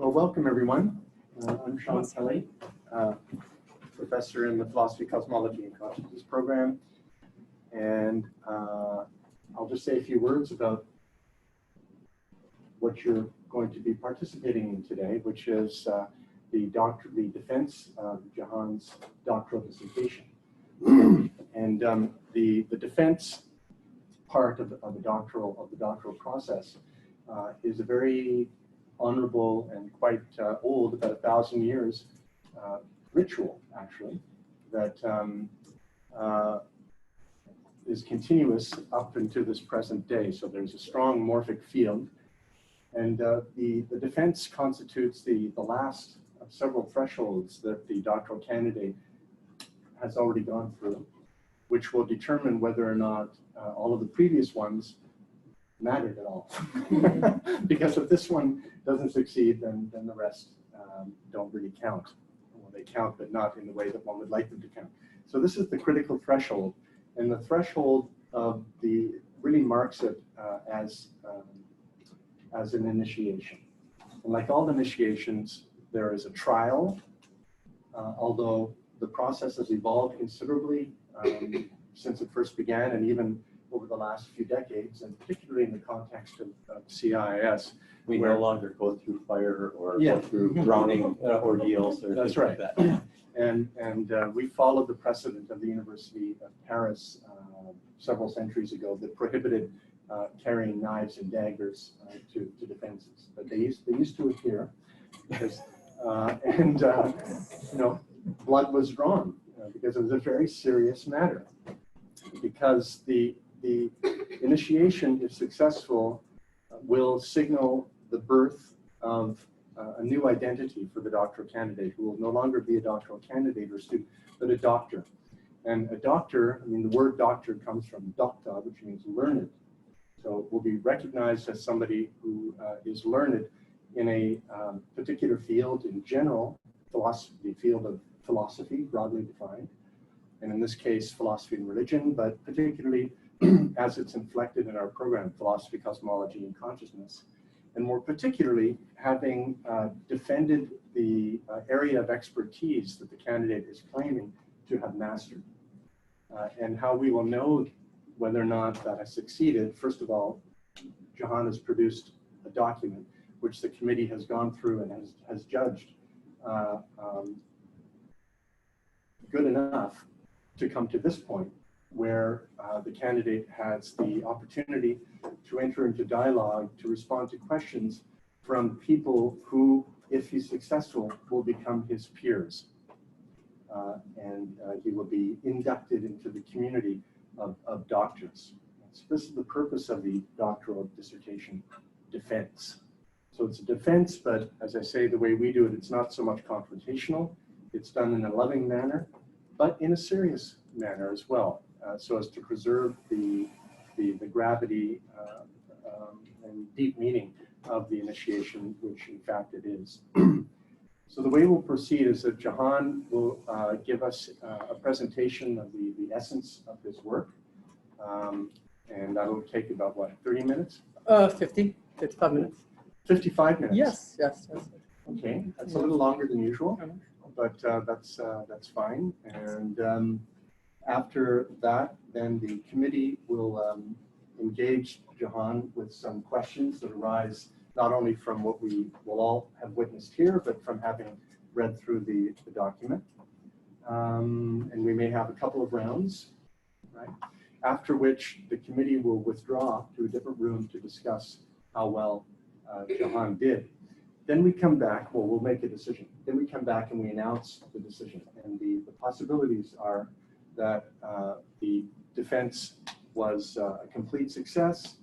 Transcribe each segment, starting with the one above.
Well, welcome everyone. I'm Jahan Khamsehzadeh, professor in the Philosophy, Cosmology, and Consciousness program. And I'll just say a few words about what you're going to be participating in today, which is the defense of Jahan's doctoral dissertation. And the defense part of the doctoral process is a very honorable and quite old, about 1,000 years, ritual, actually, that is continuous up into this present day. So there's a strong morphic field. And the defense constitutes the last of several thresholds that the doctoral candidate has already gone through, which will determine whether or not all of the previous ones mattered at all. Because if this one doesn't succeed, then the rest don't really count. Well, they count, but not in the way that one would like them to count. So this is the critical threshold, and the threshold of really marks it as an initiation. And like all initiations, there is a trial, although the process has evolved considerably since it first began, and even over the last few decades, and particularly in the context of CIIS. We no longer go through fire or go through drowning ordeals or things like that. And we followed the precedent of the University of Paris several centuries ago that prohibited carrying knives and daggers to defenses. But they used to adhere, because, you know, blood was drawn because it was a very serious matter. Because the initiation, if successful, will signal the birth of a new identity for the doctoral candidate, who will no longer be a doctoral candidate or student, but a doctor. And a doctor, I mean, the word doctor comes from docta, which means learned. So will be recognized as somebody who is learned in a particular field in general, philosophy, the field of philosophy, broadly defined. And in this case, philosophy and religion, but particularly as it's inflected in our program, philosophy, cosmology, and consciousness. And more particularly, having defended the area of expertise that the candidate is claiming to have mastered. And how we will know whether or not that has succeeded, first of all, Jahan has produced a document which the committee has gone through and has judged good enough to come to this point, where the candidate has the opportunity to enter into dialogue, to respond to questions from people who, if he's successful, will become his peers. And he will be inducted into the community of doctors. So this is the purpose of the doctoral dissertation defense. So it's a defense, but as I say, the way we do it, it's not so much confrontational. It's done in a loving manner, but in a serious manner as well, so as to preserve the gravity and deep meaning of the initiation, which in fact it is. So the way we'll proceed is that Jahan will give us a presentation of the essence of his work, and that'll take about, what, 30 minutes? 55 minutes. 55 minutes? Yes. Okay, that's a little longer than usual, but that's fine. And after that, then the committee will engage Jahan with some questions that arise not only from what we will all have witnessed here, but from having read through the document. And we may have a couple of rounds, right? After which the committee will withdraw to a different room to discuss how well Jahan did. Then we come back, well, we'll make a decision. Then we come back and we announce the decision. And the possibilities are that the defense was a complete success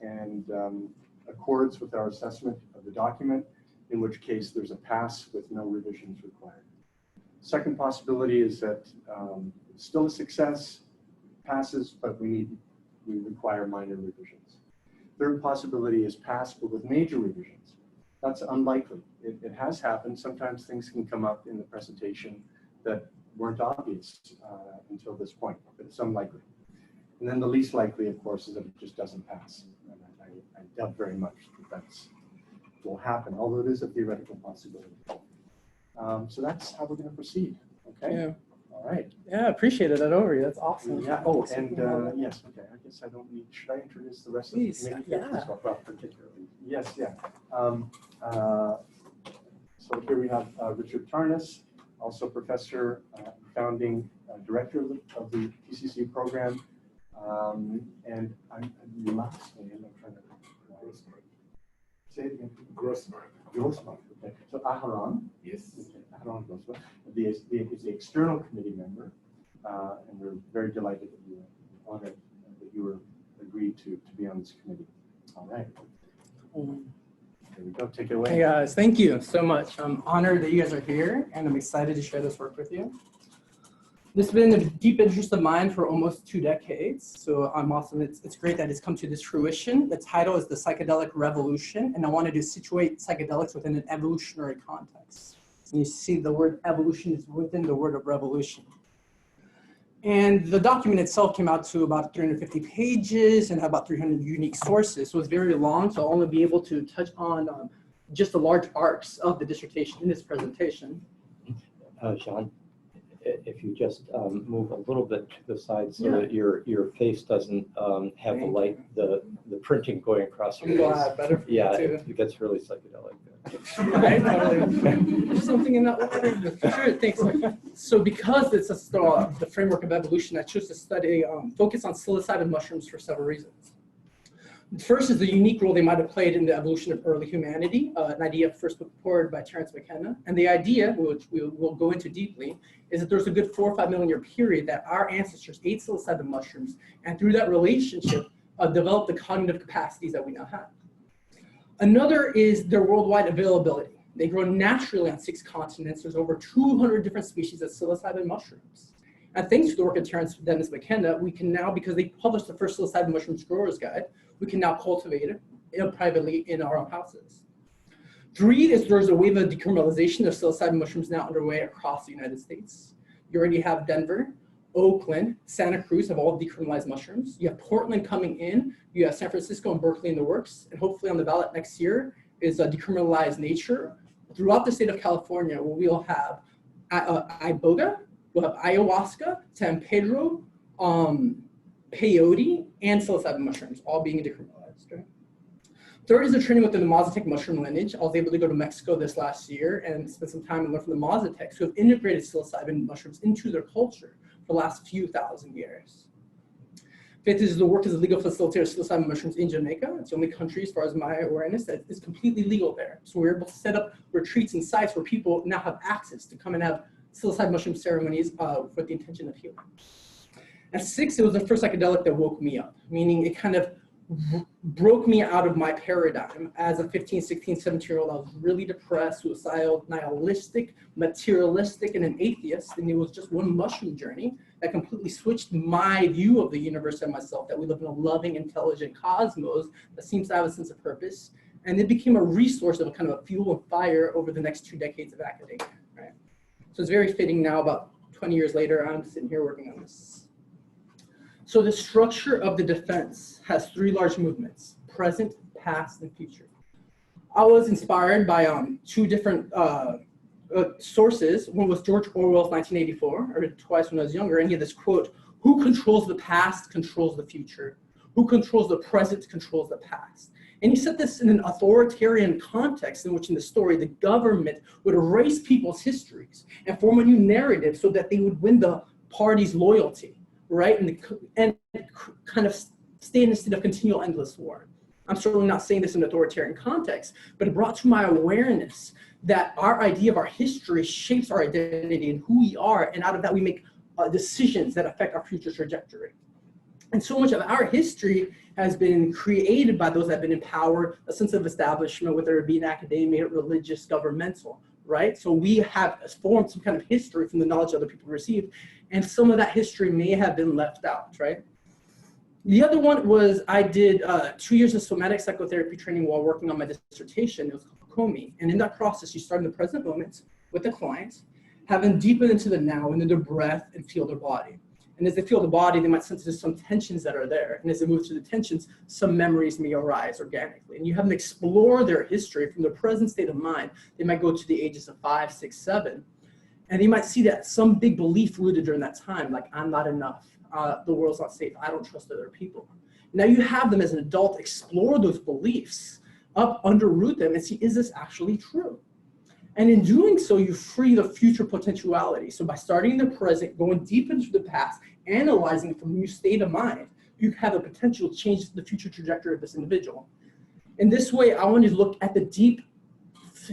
and accords with our assessment of the document, in which case there's a pass with no revisions required. Second possibility is that it's still a success, passes, but we require minor revisions. Third possibility is pass, but with major revisions. That's unlikely. It has happened. Sometimes things can come up in the presentation that weren't obvious until this point, but it's unlikely. And then the least likely, of course, is that it just doesn't pass. And I doubt very much that will happen, although it is a theoretical possibility. So that's how we're going to proceed. Okay. Yeah. All right. Yeah, appreciate it. That overview. That's awesome. Yeah. Oh, and yes. Okay. I guess I don't need. Should I introduce the rest Please, of the committee? yeah. Well, particularly. Yes. Yeah. So here we have Richard Tarnas, also professor, founding director of the PCC program, and your last name. I'm trying to. Say it again. Grossman. Grossman. Okay. So Aharon. Yes. Okay. Aharon Grossman is the external committee member, and we're very delighted that you were honored that you were agreed to be on this committee. All right. There we go. Take it away. Hey guys, thank you so much. I'm honored that you guys are here, and I'm excited to share this work with you. This has been a deep interest of mine for almost 2 decades, so I'm awesome. It's great that it's come to this fruition. The title is The Psychedelic Revolution, and I wanted to situate psychedelics within an evolutionary context. And you see the word evolution is within the word of revolution. And the document itself came out to about 350 pages and had about 300 unique sources, so it's very long, so I'll only be able to touch on just the large arcs of the dissertation in this presentation. Jahan, if you just move a little bit to the side so that your face doesn't have the light, the printing going across your face. Better yeah, it gets really psychedelic. Right? There's something in that water. Sure, thanks. So because it's the framework of evolution, I chose to study, focus on psilocybin mushrooms for several reasons. First is the unique role they might have played in the evolution of early humanity, an idea first put forward by Terence McKenna. And the idea, which we will go into deeply, is that there's a good 4 or 5 million year period that our ancestors ate psilocybin mushrooms, and through that relationship, developed the cognitive capacities that we now have. Another is their worldwide availability. They grow naturally on 6 continents. There's over 200 different species of psilocybin mushrooms. And thanks to the work of Terence Dennis McKenna, we can now, because they published the first psilocybin mushrooms growers guide, we can now cultivate it privately in our own houses. 3 is there's a wave of decriminalization of psilocybin mushrooms now underway across the United States. You already have Denver, Oakland, Santa Cruz have all decriminalized mushrooms. You have Portland coming in. You have San Francisco and Berkeley in the works. And hopefully on the ballot next year is decriminalized nature. Throughout the state of California, where we'll have iboga, we'll have ayahuasca, San Pedro, peyote, and psilocybin mushrooms, all being decriminalized. Right? 3rd is the training within the Mazatec mushroom lineage. I was able to go to Mexico this last year and spend some time and learn from the Mazatecs who have integrated psilocybin mushrooms into their culture for the last few thousand years. 5th is the work as a legal facilitator of psilocybin mushrooms in Jamaica. It's the only country, as far as my awareness, that is completely legal there. So we're able to set up retreats and sites where people now have access to come and have psilocybin mushroom ceremonies with the intention of healing. And 6th, it was the first psychedelic that woke me up, meaning it kind of broke me out of my paradigm. As a 15, 16, 17-year-old, I was really depressed, suicidal, nihilistic, materialistic, and an atheist. And it was just one mushroom journey that completely switched my view of the universe and myself, that we live in a loving, intelligent cosmos that seems to have a sense of purpose. And it became a resource of a kind of a fuel and fire over the next 2 decades of academia. Right? So it's very fitting now, about 20 years later, I'm sitting here working on this. So the structure of the defense has 3 large movements: present, past, and future. I was inspired by 2 different sources. One was George Orwell's 1984, I read it twice when I was younger, and he had this quote: "Who controls the past controls the future. Who controls the present controls the past." And he said this in an authoritarian context in which in the story, the government would erase people's histories and form a new narrative so that they would win the party's loyalty. Right, and kind of stay in a state of continual endless war. I'm certainly not saying this in an authoritarian context, but it brought to my awareness that our idea of our history shapes our identity and who we are, and out of that we make decisions that affect our future trajectory. And so much of our history has been created by those that have been in power, a sense of establishment, whether it be in academia, religious, governmental, right? So we have formed some kind of history from the knowledge other people received, and some of that history may have been left out, right? The other one was I did 2 years of somatic psychotherapy training while working on my dissertation. It was called COMI. And in that process, you start in the present moment with the client, have them deepen into the now and into breath and feel their body. And as they feel the body, they might sense there's some tensions that are there. And as they move through the tensions, some memories may arise organically. And you have them explore their history from their present state of mind. They might go to the ages of 5, 6, 7. And you might see that some big belief rooted during that time, like I'm not enough, the world's not safe, I don't trust other people. Now you have them as an adult explore those beliefs, underroot them and see, is this actually true? And in doing so, you free the future potentiality. So by starting in the present, going deep into the past, analyzing from a new state of mind, you have the potential to change the future trajectory of this individual. In this way, I wanted to look at the deep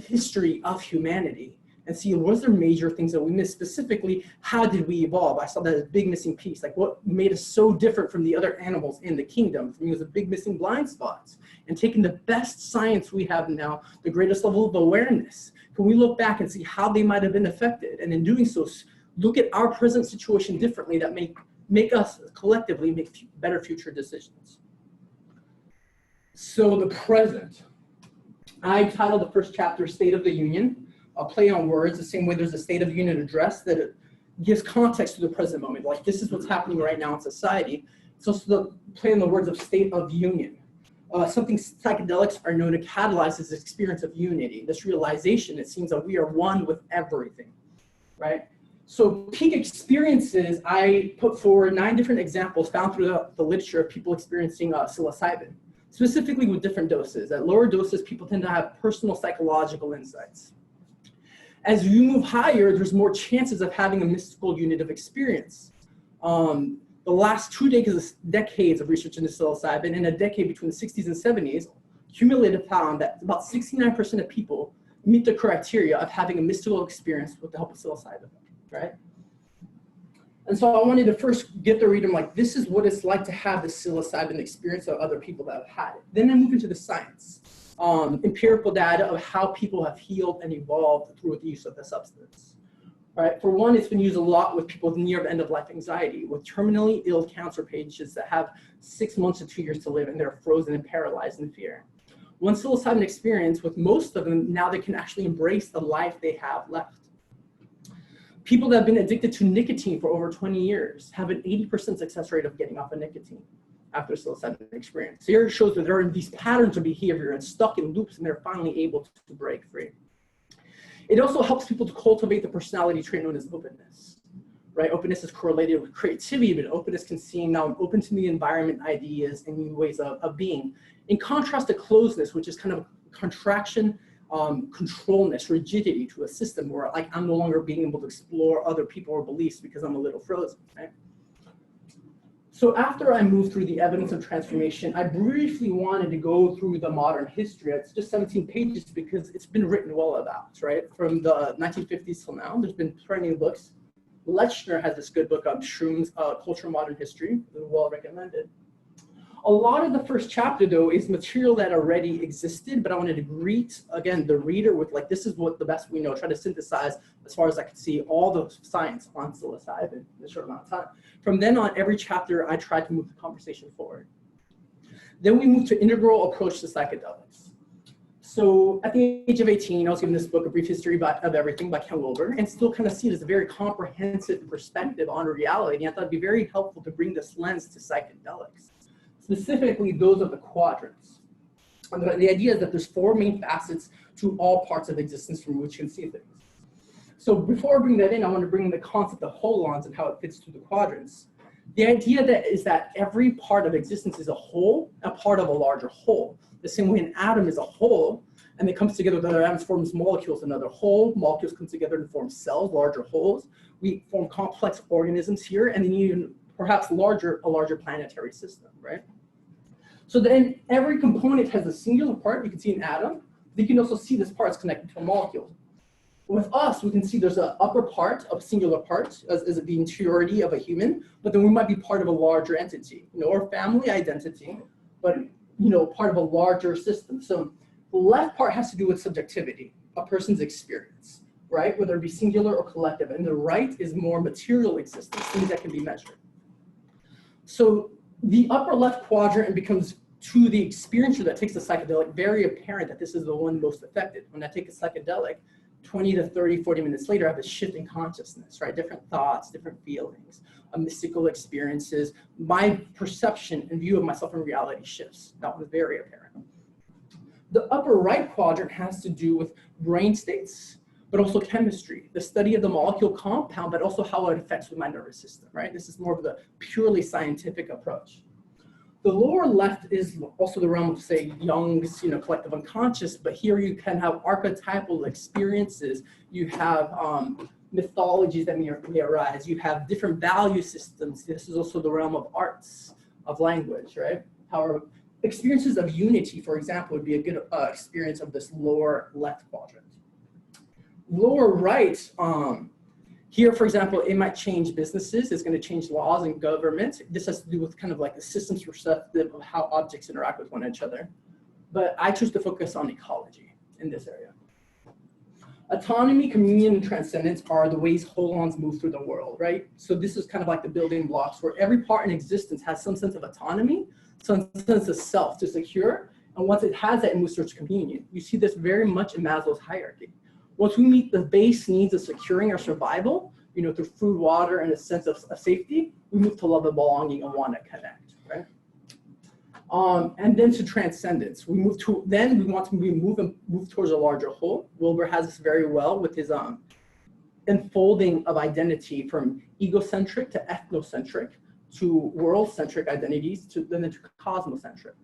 history of humanity and see, was there major things that we missed? Specifically, how did we evolve? I saw that as a big missing piece, like what made us so different from the other animals in the kingdom. For me, it was a big missing blind spots. And taking the best science we have now, the greatest level of awareness, can we look back and see how they might have been affected? And in doing so, look at our present situation differently that make us collectively make better future decisions. So the present. I titled the first chapter State of the Union. I'll play on words the same way there's a State of the Union address that it gives context to the present moment. Like this is what's happening right now in society. It's also the play on the words of State of Union. Something psychedelics are known to catalyze this experience of unity, this realization, it seems that we are one with everything, right? So peak experiences, I put forward 9 different examples found throughout the literature of people experiencing psilocybin, specifically with different doses. At lower doses, people tend to have personal psychological insights. As you move higher, there's more chances of having a mystical unit of experience. The last 2 decades of research into psilocybin and a decade between the 60s and 70s, cumulative found that about 69% of people meet the criteria of having a mystical experience with the help of psilocybin, right? And so I wanted to first get the reader like, this is what it's like to have the psilocybin experience of other people that have had it. Then I move into the science, empirical data of how people have healed and evolved through the use of the substance. Right? For one, it's been used a lot with people with near end-of-life anxiety, with terminally ill cancer patients that have 6 months to 2 years to live and they're frozen and paralyzed in fear. One psilocybin experience with most of them, now they can actually embrace the life they have left. People that have been addicted to nicotine for over 20 years have an 80% success rate of getting off of nicotine after psilocybin experience. So here it shows that they're in these patterns of behavior and stuck in loops and they're finally able to break free. It also helps people to cultivate the personality trait known as openness, right? Openness is correlated with creativity, but openness can seem now I'm open to the environment, ideas, and new ways of being. In contrast to closeness, which is kind of contraction, controlness, rigidity to a system where like I'm no longer being able to explore other people or beliefs because I'm a little frozen, right? So after I moved through the evidence of transformation, I briefly wanted to go through the modern history. It's just 17 pages because it's been written well about, right? From the 1950s till now, there's been plenty of books. Lechner has this good book on Shrooms, Culture and Modern History, well recommended. A lot of the first chapter, though, is material that already existed, but I wanted to greet, again, the reader with, like, this is what the best we know, try to synthesize, as far as I could see, all the science on psilocybin in a short amount of time. From then on, every chapter, I tried to move the conversation forward. Then we moved to integral approach to psychedelics. So at the age of 18, I was given this book, A Brief History of Everything by Ken Wilber, and still kind of see it as a very comprehensive perspective on reality. And I thought it'd be very helpful to bring this lens to psychedelics, specifically those of the quadrants. And the idea is that there's 4 main facets to all parts of existence from which you can see things. So before I bring that in, I want to bring in the concept of holons and how it fits through the quadrants. The idea is that every part of existence is a whole, a part of a larger whole. The same way an atom is a whole, and it comes together with other atoms, forms molecules, another whole. Molecules come together and form cells, larger wholes. We form complex organisms here, and then even perhaps a larger planetary system, right? So then every component has a singular part. You can see an atom. You can also see this part is connected to a molecule. With us, we can see there's an upper part of singular parts as the interiority of a human, but then we might be part of a larger entity, or family identity, but part of a larger system. So the left part has to do with subjectivity, a person's experience, right? Whether it be singular or collective. And the right is more material existence, things that can be measured. So the upper left quadrant becomes, to the experiencer that takes a psychedelic, very apparent that this is the one most affected. When I take a psychedelic, 20 to 30, 40 minutes later, I have a shift in consciousness, right? Different thoughts, different feelings, mystical experiences. My perception and view of myself in reality shifts. That was very apparent. The upper right quadrant has to do with brain states, but also chemistry, the study of the molecule compound, but also how it affects with my nervous system, right? This is more of the purely scientific approach. The lower left is also the realm of, say, Jung's, collective unconscious, but here you can have archetypal experiences. You have mythologies that may arise. You have different value systems. This is also the realm of arts, of language, right? However, experiences of unity, for example, would be a good experience of this lower left quadrant. Lower right, here, for example, it might change businesses. It's going to change laws and government. This has to do with kind of like the systems perspective of how objects interact with one another. But I choose to focus on ecology in this area. Autonomy, communion, and transcendence are the ways holons move through the world, right? So this is kind of like the building blocks where every part in existence has some sense of autonomy, some sense of self to secure. And once it has that, it moves towards communion. You see this very much in Maslow's hierarchy. Once we meet the base needs of securing our survival, through food, water, and a sense of safety, we move to love and belonging and want to connect, right? And then to transcendence, we want to move towards a larger whole. Wilber has this very well with his unfolding of identity from egocentric to ethnocentric to world-centric identities then to cosmocentric.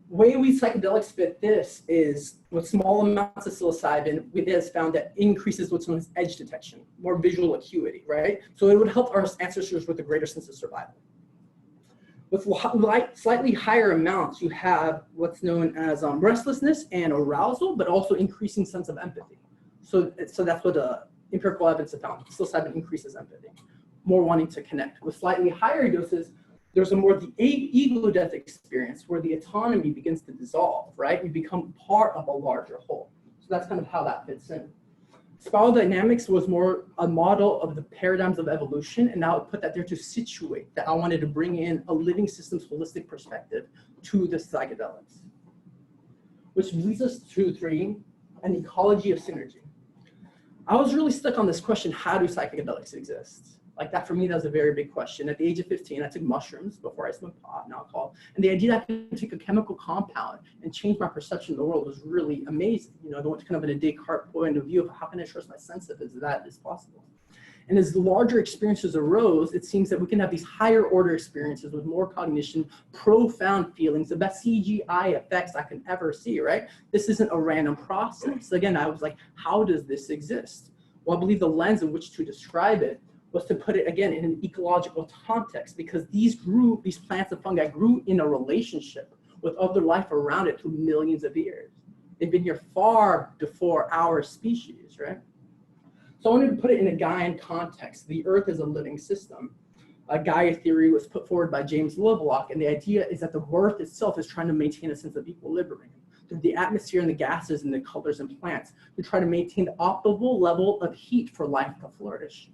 The way we psychedelics fit this is with small amounts of psilocybin, it has found that increases what's known as edge detection, more visual acuity, right? So it would help our ancestors with a greater sense of survival. With slightly higher amounts, you have what's known as restlessness and arousal, but also increasing sense of empathy. So that's what empirical evidence have found. Psilocybin increases empathy, more wanting to connect. With slightly higher doses, there's a more the ego death experience where the autonomy begins to dissolve, right? You become part of a larger whole. So that's kind of how that fits in. Spiral dynamics was more a model of the paradigms of evolution, and now I put that there to situate that I wanted to bring in a living systems holistic perspective to the psychedelics. Which leads us to 3, an ecology of synergy. I was really stuck on this question, how do psychedelics exist? Like that, for me, that was a very big question. At the age of 15, I took mushrooms before I smoked pot and alcohol. And the idea that I could take a chemical compound and change my perception of the world was really amazing. I went kind of in a Descartes point of view of how can I trust my senses if that is possible. And as the larger experiences arose, it seems that we can have these higher order experiences with more cognition, profound feelings, the best CGI effects I can ever see, right? This isn't a random process. Again, I was like, how does this exist? Well, I believe the lens in which to describe it was to put it again in an ecological context, because these plants and fungi grew in a relationship with other life around it through millions of years. They've been here far before our species, right? So I wanted to put it in a Gaian context. The earth is a living system. A Gaia theory was put forward by James Lovelock, and the idea is that the earth itself is trying to maintain a sense of equilibrium through the atmosphere and the gases and the colors and plants to try to maintain the optimal level of heat for life to flourish.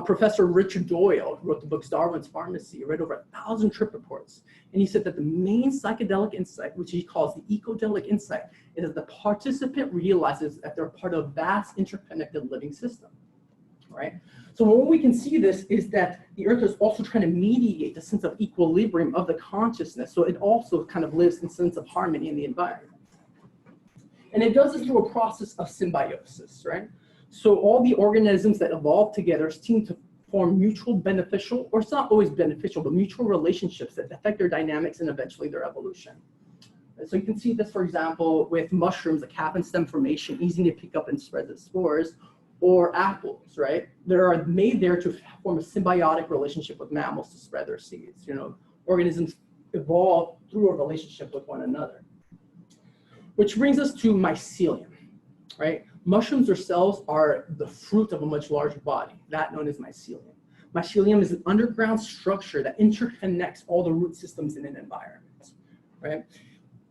Professor Richard Doyle, who wrote the books Darwin's Pharmacy, read over 1,000 trip reports. And he said that the main psychedelic insight, which he calls the ecodelic insight, is that the participant realizes that they're part of a vast interconnected living system, right? So what we can see this is that the earth is also trying to mediate the sense of equilibrium of the consciousness. So it also kind of lives in a sense of harmony in the environment. And it does this through a process of symbiosis, right? So all the organisms that evolve together seem to form mutual beneficial, or it's not always beneficial, but mutual relationships that affect their dynamics and eventually their evolution. And so you can see this, for example, with mushrooms, the cap and stem formation, easy to pick up and spread the spores, or apples, right? They are made there to form a symbiotic relationship with mammals to spread their seeds. Organisms evolve through a relationship with one another. Which brings us to mycelium, right? Mushrooms themselves are the fruit of a much larger body, that known as mycelium. Mycelium is an underground structure that interconnects all the root systems in an environment, right?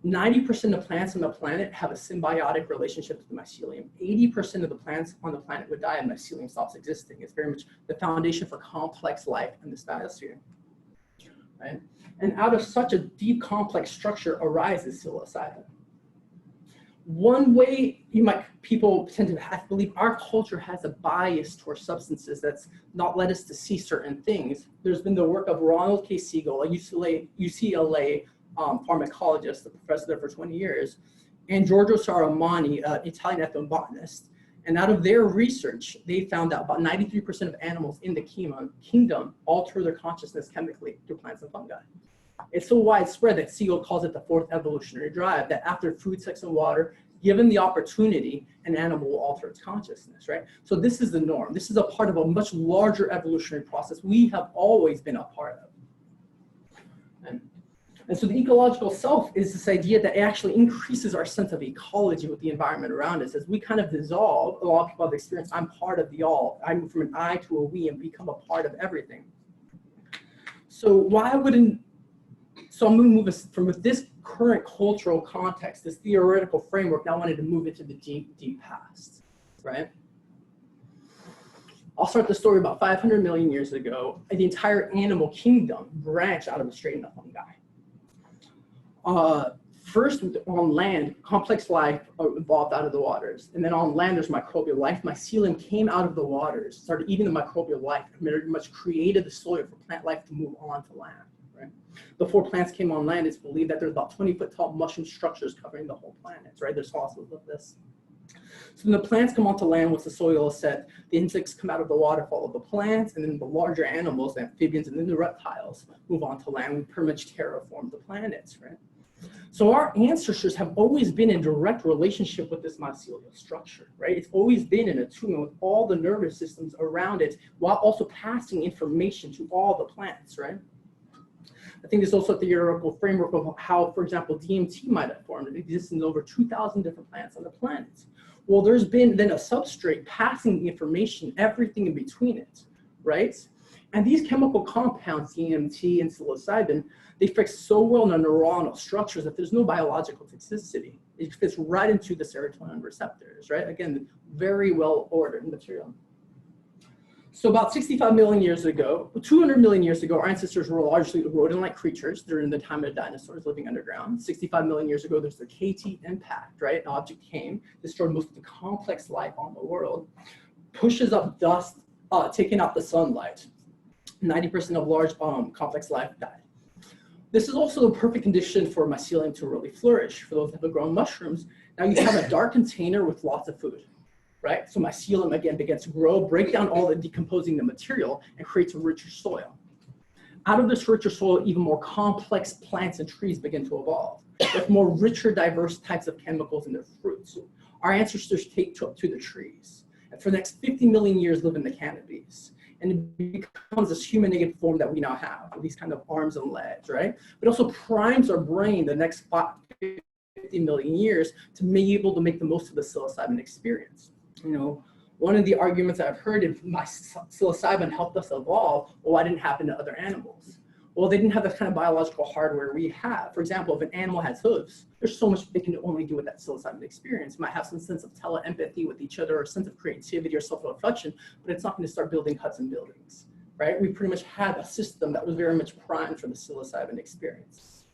90% of plants on the planet have a symbiotic relationship with the mycelium. 80% of the plants on the planet would die and mycelium stops existing. It's very much the foundation for complex life in this biosphere, right? And out of such a deep, complex structure arises psilocybin. One way people tend to have to believe our culture has a bias towards substances that's not led us to see certain things. There's been the work of Ronald K. Siegel, a UCLA pharmacologist, a professor there for 20 years, and Giorgio Saramani, an Italian ethnobotanist. And out of their research, they found that about 93% of animals in the kingdom alter their consciousness chemically through plants and fungi. It's so widespread that Siegel calls it the fourth evolutionary drive, that after food, sex, and water, given the opportunity, an animal will alter its consciousness, right? So this is the norm. This is a part of a much larger evolutionary process we have always been a part of. And so the ecological self is this idea that it actually increases our sense of ecology with the environment around us. As we kind of dissolve, a lot of people have experienced, I'm part of the all. I move from an I to a we and become a part of everything. So I'm going to move us from with this current cultural context, this theoretical framework, now I wanted to move into the deep, deep past, right? I'll start the story about 500 million years ago. The entire animal kingdom branched out of the strain of fungi. First on land, complex life evolved out of the waters. And then on land, there's microbial life. Mycelium came out of the waters, started eating the microbial life, and very much created the soil for plant life to move on to land. Right? Before plants came on land, it's believed that there's about 20-foot tall mushroom structures covering the whole planet, right? There's fossils of this. So when the plants come onto land, once the soil is set, the insects come out of the water, follow the plants, and then the larger animals, the amphibians, and then the reptiles move onto land. We pretty much terraform the planets, right? So our ancestors have always been in direct relationship with this mycelial structure, right? It's always been in attunement with all the nervous systems around it, while also passing information to all the plants, right? I think there's also a theoretical framework of how, for example, DMT might have formed. It exists in over 2,000 different plants on the planet. Well, there's been then a substrate passing the information, everything in between it, right? And these chemical compounds, DMT and psilocybin, they fix so well in the neuronal structures that there's no biological toxicity. It fits right into the serotonin receptors, right? Again, very well ordered material. So about 65 million years ago, 200 million years ago, our ancestors were largely rodent-like creatures during the time of dinosaurs living underground. 65 million years ago, there's the KT impact, right? An object came, destroyed most of the complex life on the world, pushes up dust, taking out the sunlight. 90% of large complex life died. This is also the perfect condition for mycelium to really flourish. For those that have grown mushrooms, now you have a dark container with lots of food, right? So mycelium again begins to grow, break down all the decomposing the material, and creates a richer soil. Out of this richer soil, even more complex plants and trees begin to evolve, with more richer, diverse types of chemicals in their fruits. Our ancestors take to the trees, and for the next 50 million years live in the canopies. And it becomes this human-native form that we now have, with these kind of arms and legs, right? But also primes our brain the next 50 million years to be able to make the most of the psilocybin experience. You know, one of the arguments I've heard is my psilocybin helped us evolve. Well, why didn't it happen to other animals? Well, they didn't have the kind of biological hardware we have. For example, if an animal has hooves, there's so much they can only do with that psilocybin experience. It might have some sense of tele-empathy with each other, or sense of creativity or self-reflection, but it's not going to start building huts and buildings, right? We pretty much had a system that was very much primed for the psilocybin experience.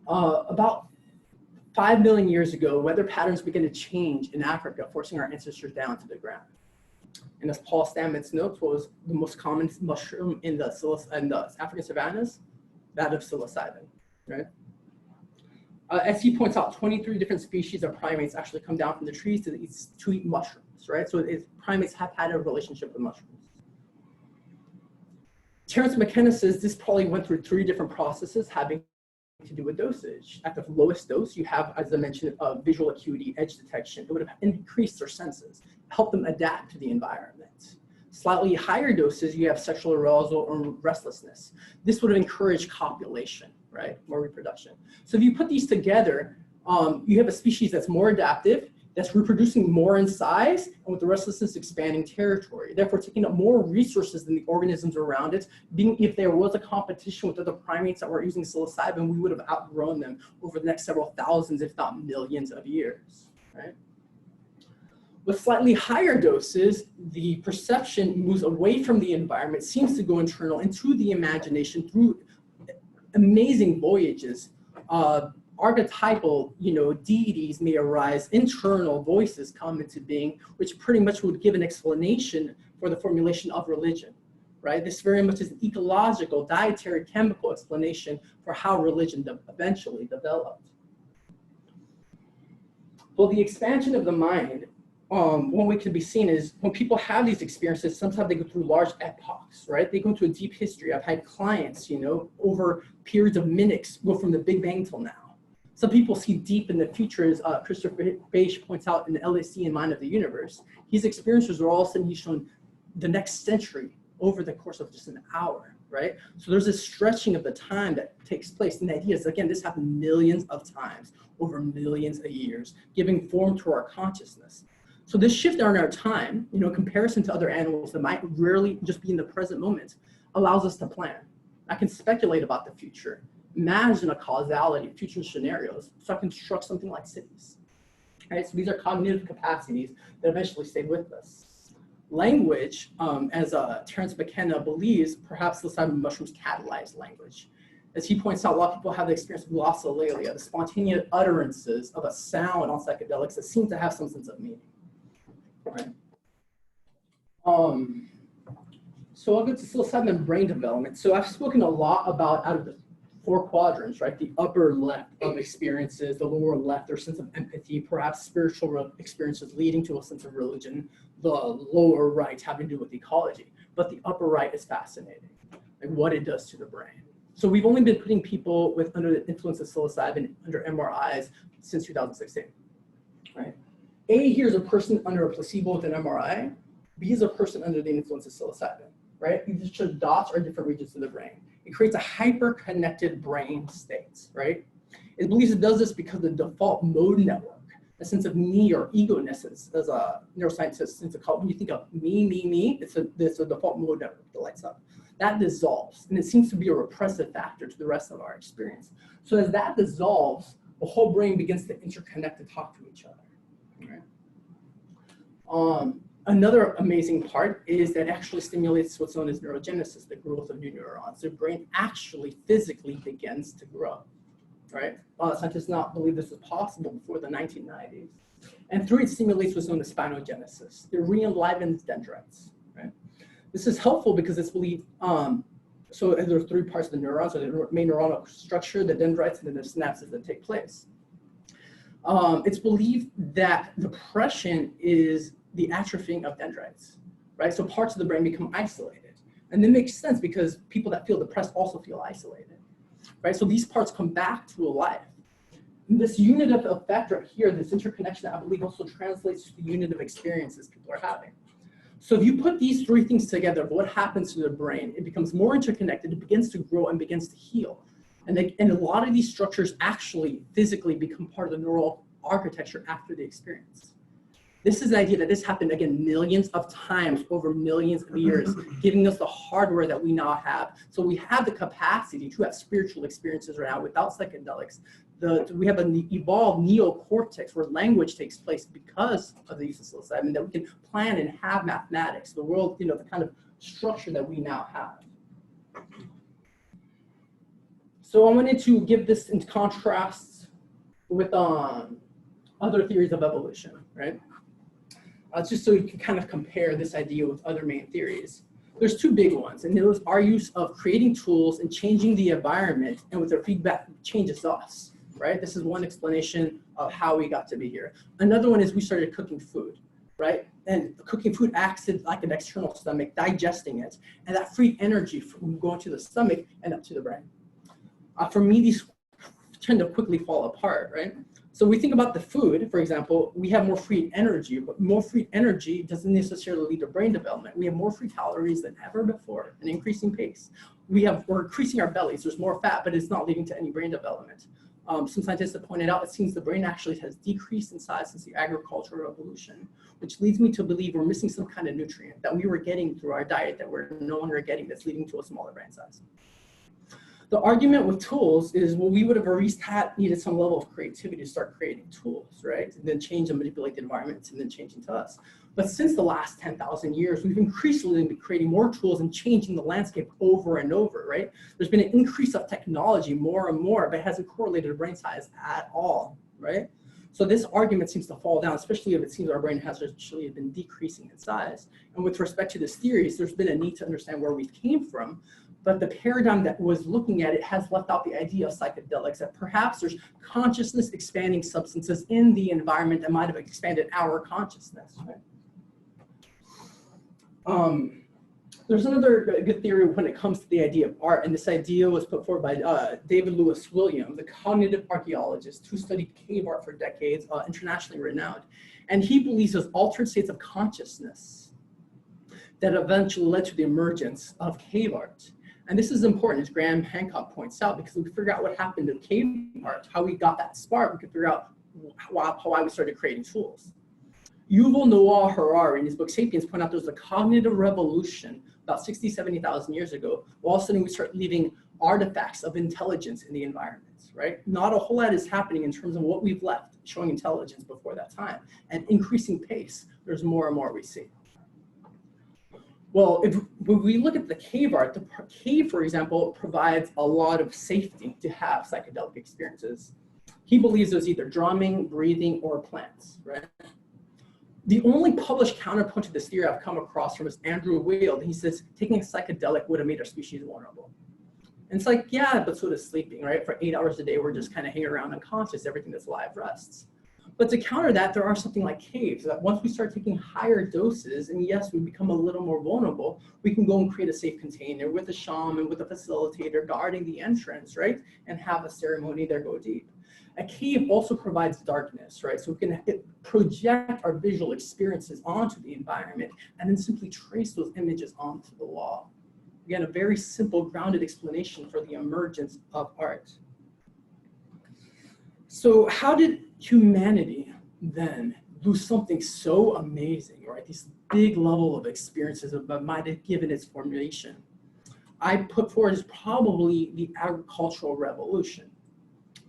About 5 million years ago, weather patterns began to change in Africa, forcing our ancestors down to the ground. And as Paul Stamets notes, what was the most common mushroom in the African savannas? That of psilocybin, right? As he points out, 23 different species of primates actually come down from the trees to eat mushrooms, right? So primates have had a relationship with mushrooms. Terence McKenna says this probably went through 3 different processes having to do with dosage. At the lowest dose, you have, as I mentioned, visual acuity, edge detection. It would have increased their senses, helped them adapt to the environment. Slightly higher doses, you have sexual arousal or restlessness. This would have encouraged copulation, right? More reproduction. So if you put these together, you have a species that's more adaptive, that's reproducing more in size, and with the restlessness expanding territory, therefore taking up more resources than the organisms around it. If there was a competition with other primates that were using psilocybin, we would have outgrown them over the next several thousands, if not millions of years, right? With slightly higher doses, the perception moves away from the environment, seems to go internal into the imagination through amazing voyages. archetypal, deities may arise, internal voices come into being, which pretty much would give an explanation for the formulation of religion, right? This very much is an ecological, dietary, chemical explanation for how religion eventually developed. Well, the expansion of the mind, one way it can be seen is when people have these experiences, sometimes they go through large epochs, right? They go into a deep history. I've had clients, over periods of minutes go from the Big Bang till now. Some people see deep in the future, as Christopher Beige points out in the LSD and Mind of the Universe. His experiences are all of a sudden he's shown the next century over the course of just an hour, right? So there's this stretching of the time that takes place. And the idea is, again, this happened millions of times over millions of years, giving form to our consciousness. So this shift in our time, in comparison to other animals that might rarely just be in the present moment, allows us to plan. I can speculate about the future, imagine a causality of future scenarios, so I can construct something like cities. Right? So these are cognitive capacities that eventually stay with us. Language, as Terence McKenna believes, perhaps psilocybin mushrooms catalyze language. As he points out, a lot of people have the experience of glossolalia, the spontaneous utterances of a sound on psychedelics that seem to have some sense of meaning. Right. So I'll go to psilocybin brain development. So I've spoken a lot about, out of the 4 quadrants, right? The upper left of experiences, the lower left, their sense of empathy, perhaps spiritual experiences leading to a sense of religion, the lower right having to do with ecology. But the upper right is fascinating, like what it does to the brain. So we've only been putting people under the influence of psilocybin under MRIs since 2016, right? A here is a person under a placebo with an MRI. B is a person under the influence of psilocybin, right? These just dots are different regions of the brain. It creates a hyper-connected brain state, right? It believes it does this because the default mode network, a sense of me or ego-ness, as a neuroscientist tends to call it. When you think of me, it's a default mode network that lights up. That dissolves, and it seems to be a repressive factor to the rest of our experience. So as that dissolves, the whole brain begins to interconnect and talk to each other. Right? Another amazing part is that it actually stimulates what's known as neurogenesis, the growth of new neurons. The brain actually physically begins to grow. Right? Scientists did not believe this was possible before the 1990s. And 3, it stimulates what's known as spinogenesis. It re-enlivens dendrites. Right? This is helpful because it's believed, so there are 3 parts of the neurons, so the main neuronal structure, the dendrites, and then the synapses that take place. It's believed that depression is the atrophying of dendrites, right? So parts of the brain become isolated. And that makes sense because people that feel depressed also feel isolated, right? So these parts come back to life. And this unitive effect right here, this interconnection, I believe also translates to the unitive experiences people are having. So if you put these 3 things together, what happens to the brain? It becomes more interconnected, it begins to grow and begins to heal. And a lot of these structures actually physically become part of the neural architecture after the experience. This is the idea that this happened, again, millions of times over millions of years, giving us the hardware that we now have. So we have the capacity to have spiritual experiences right now without psychedelics. We have an evolved neocortex where language takes place because of the use of psilocybin, that we can plan and have mathematics, the world, the kind of structure that we now have. So I wanted to give this in contrast with other theories of evolution, right? Just so you can kind of compare this idea with other main theories. There's 2 big ones, and those are use of creating tools and changing the environment, and with their feedback changes us, right? This is one explanation of how we got to be here. Another one is we started cooking food, right? And cooking food acts like an external stomach, digesting it, and that freed energy from going to the stomach and up to the brain. For me, these tend to quickly fall apart, right? So we think about the food, for example, we have more free energy, but more free energy doesn't necessarily lead to brain development. We have more free calories than ever before, an increasing pace. We're increasing our bellies, there's more fat, but it's not leading to any brain development. Some scientists have pointed out it seems the brain actually has decreased in size since the agricultural revolution, which leads me to believe we're missing some kind of nutrient that we were getting through our diet that we're no longer getting, that's leading to a smaller brain size. The argument with tools is, well, we would have at least needed some level of creativity to start creating tools, right? And then change and manipulate the environments and then changing to us. But since the last 10,000 years, we've increasingly been creating more tools and changing the landscape over and over, right? There's been an increase of technology more and more, but it hasn't correlated to brain size at all, right? So this argument seems to fall down, especially if it seems our brain has actually been decreasing in size. And with respect to this theories, there's been a need to understand where we came from. But the paradigm that was looking at it has left out the idea of psychedelics, that perhaps there's consciousness expanding substances in the environment that might have expanded our consciousness, right? There's another good theory when it comes to the idea of art, and this idea was put forward by David Lewis Williams, a cognitive archaeologist who studied cave art for decades, internationally renowned. And he believes there's altered states of consciousness that eventually led to the emergence of cave art. And this is important, as Graham Hancock points out, because if we figure out what happened to cave art, how we got that spark, we can figure out why we started creating tools. Yuval Noah Harari, in his book Sapiens, point out there's a cognitive revolution about 60, 70,000 years ago. All of a sudden, we start leaving artifacts of intelligence in the environment, right? Not a whole lot is happening in terms of what we've left showing intelligence before that time. And increasing pace, there's more and more we see. Well, if we look at the cave art, the cave, for example, provides a lot of safety to have psychedelic experiences. He believes there's either drumming, breathing, or plants, right? The only published counterpoint to this theory I've come across from is Andrew Weil. He says, taking a psychedelic would have made our species vulnerable. And it's like, yeah, but so does sleeping, right? For 8 hours a day, we're just kind of hanging around unconscious. Everything that's alive rests. But to counter that, there are something like caves that once we start taking higher doses, and yes, we become a little more vulnerable, we can go and create a safe container with a shaman, with a facilitator guarding the entrance, right? And have a ceremony there, go deep. A cave also provides darkness, right? So we can project our visual experiences onto the environment and then simply trace those images onto the wall. Again, a very simple, grounded explanation for the emergence of art. So how did humanity then lose something so amazing, right? This big level of experiences that might have given its formulation. I put forward is probably the agricultural revolution.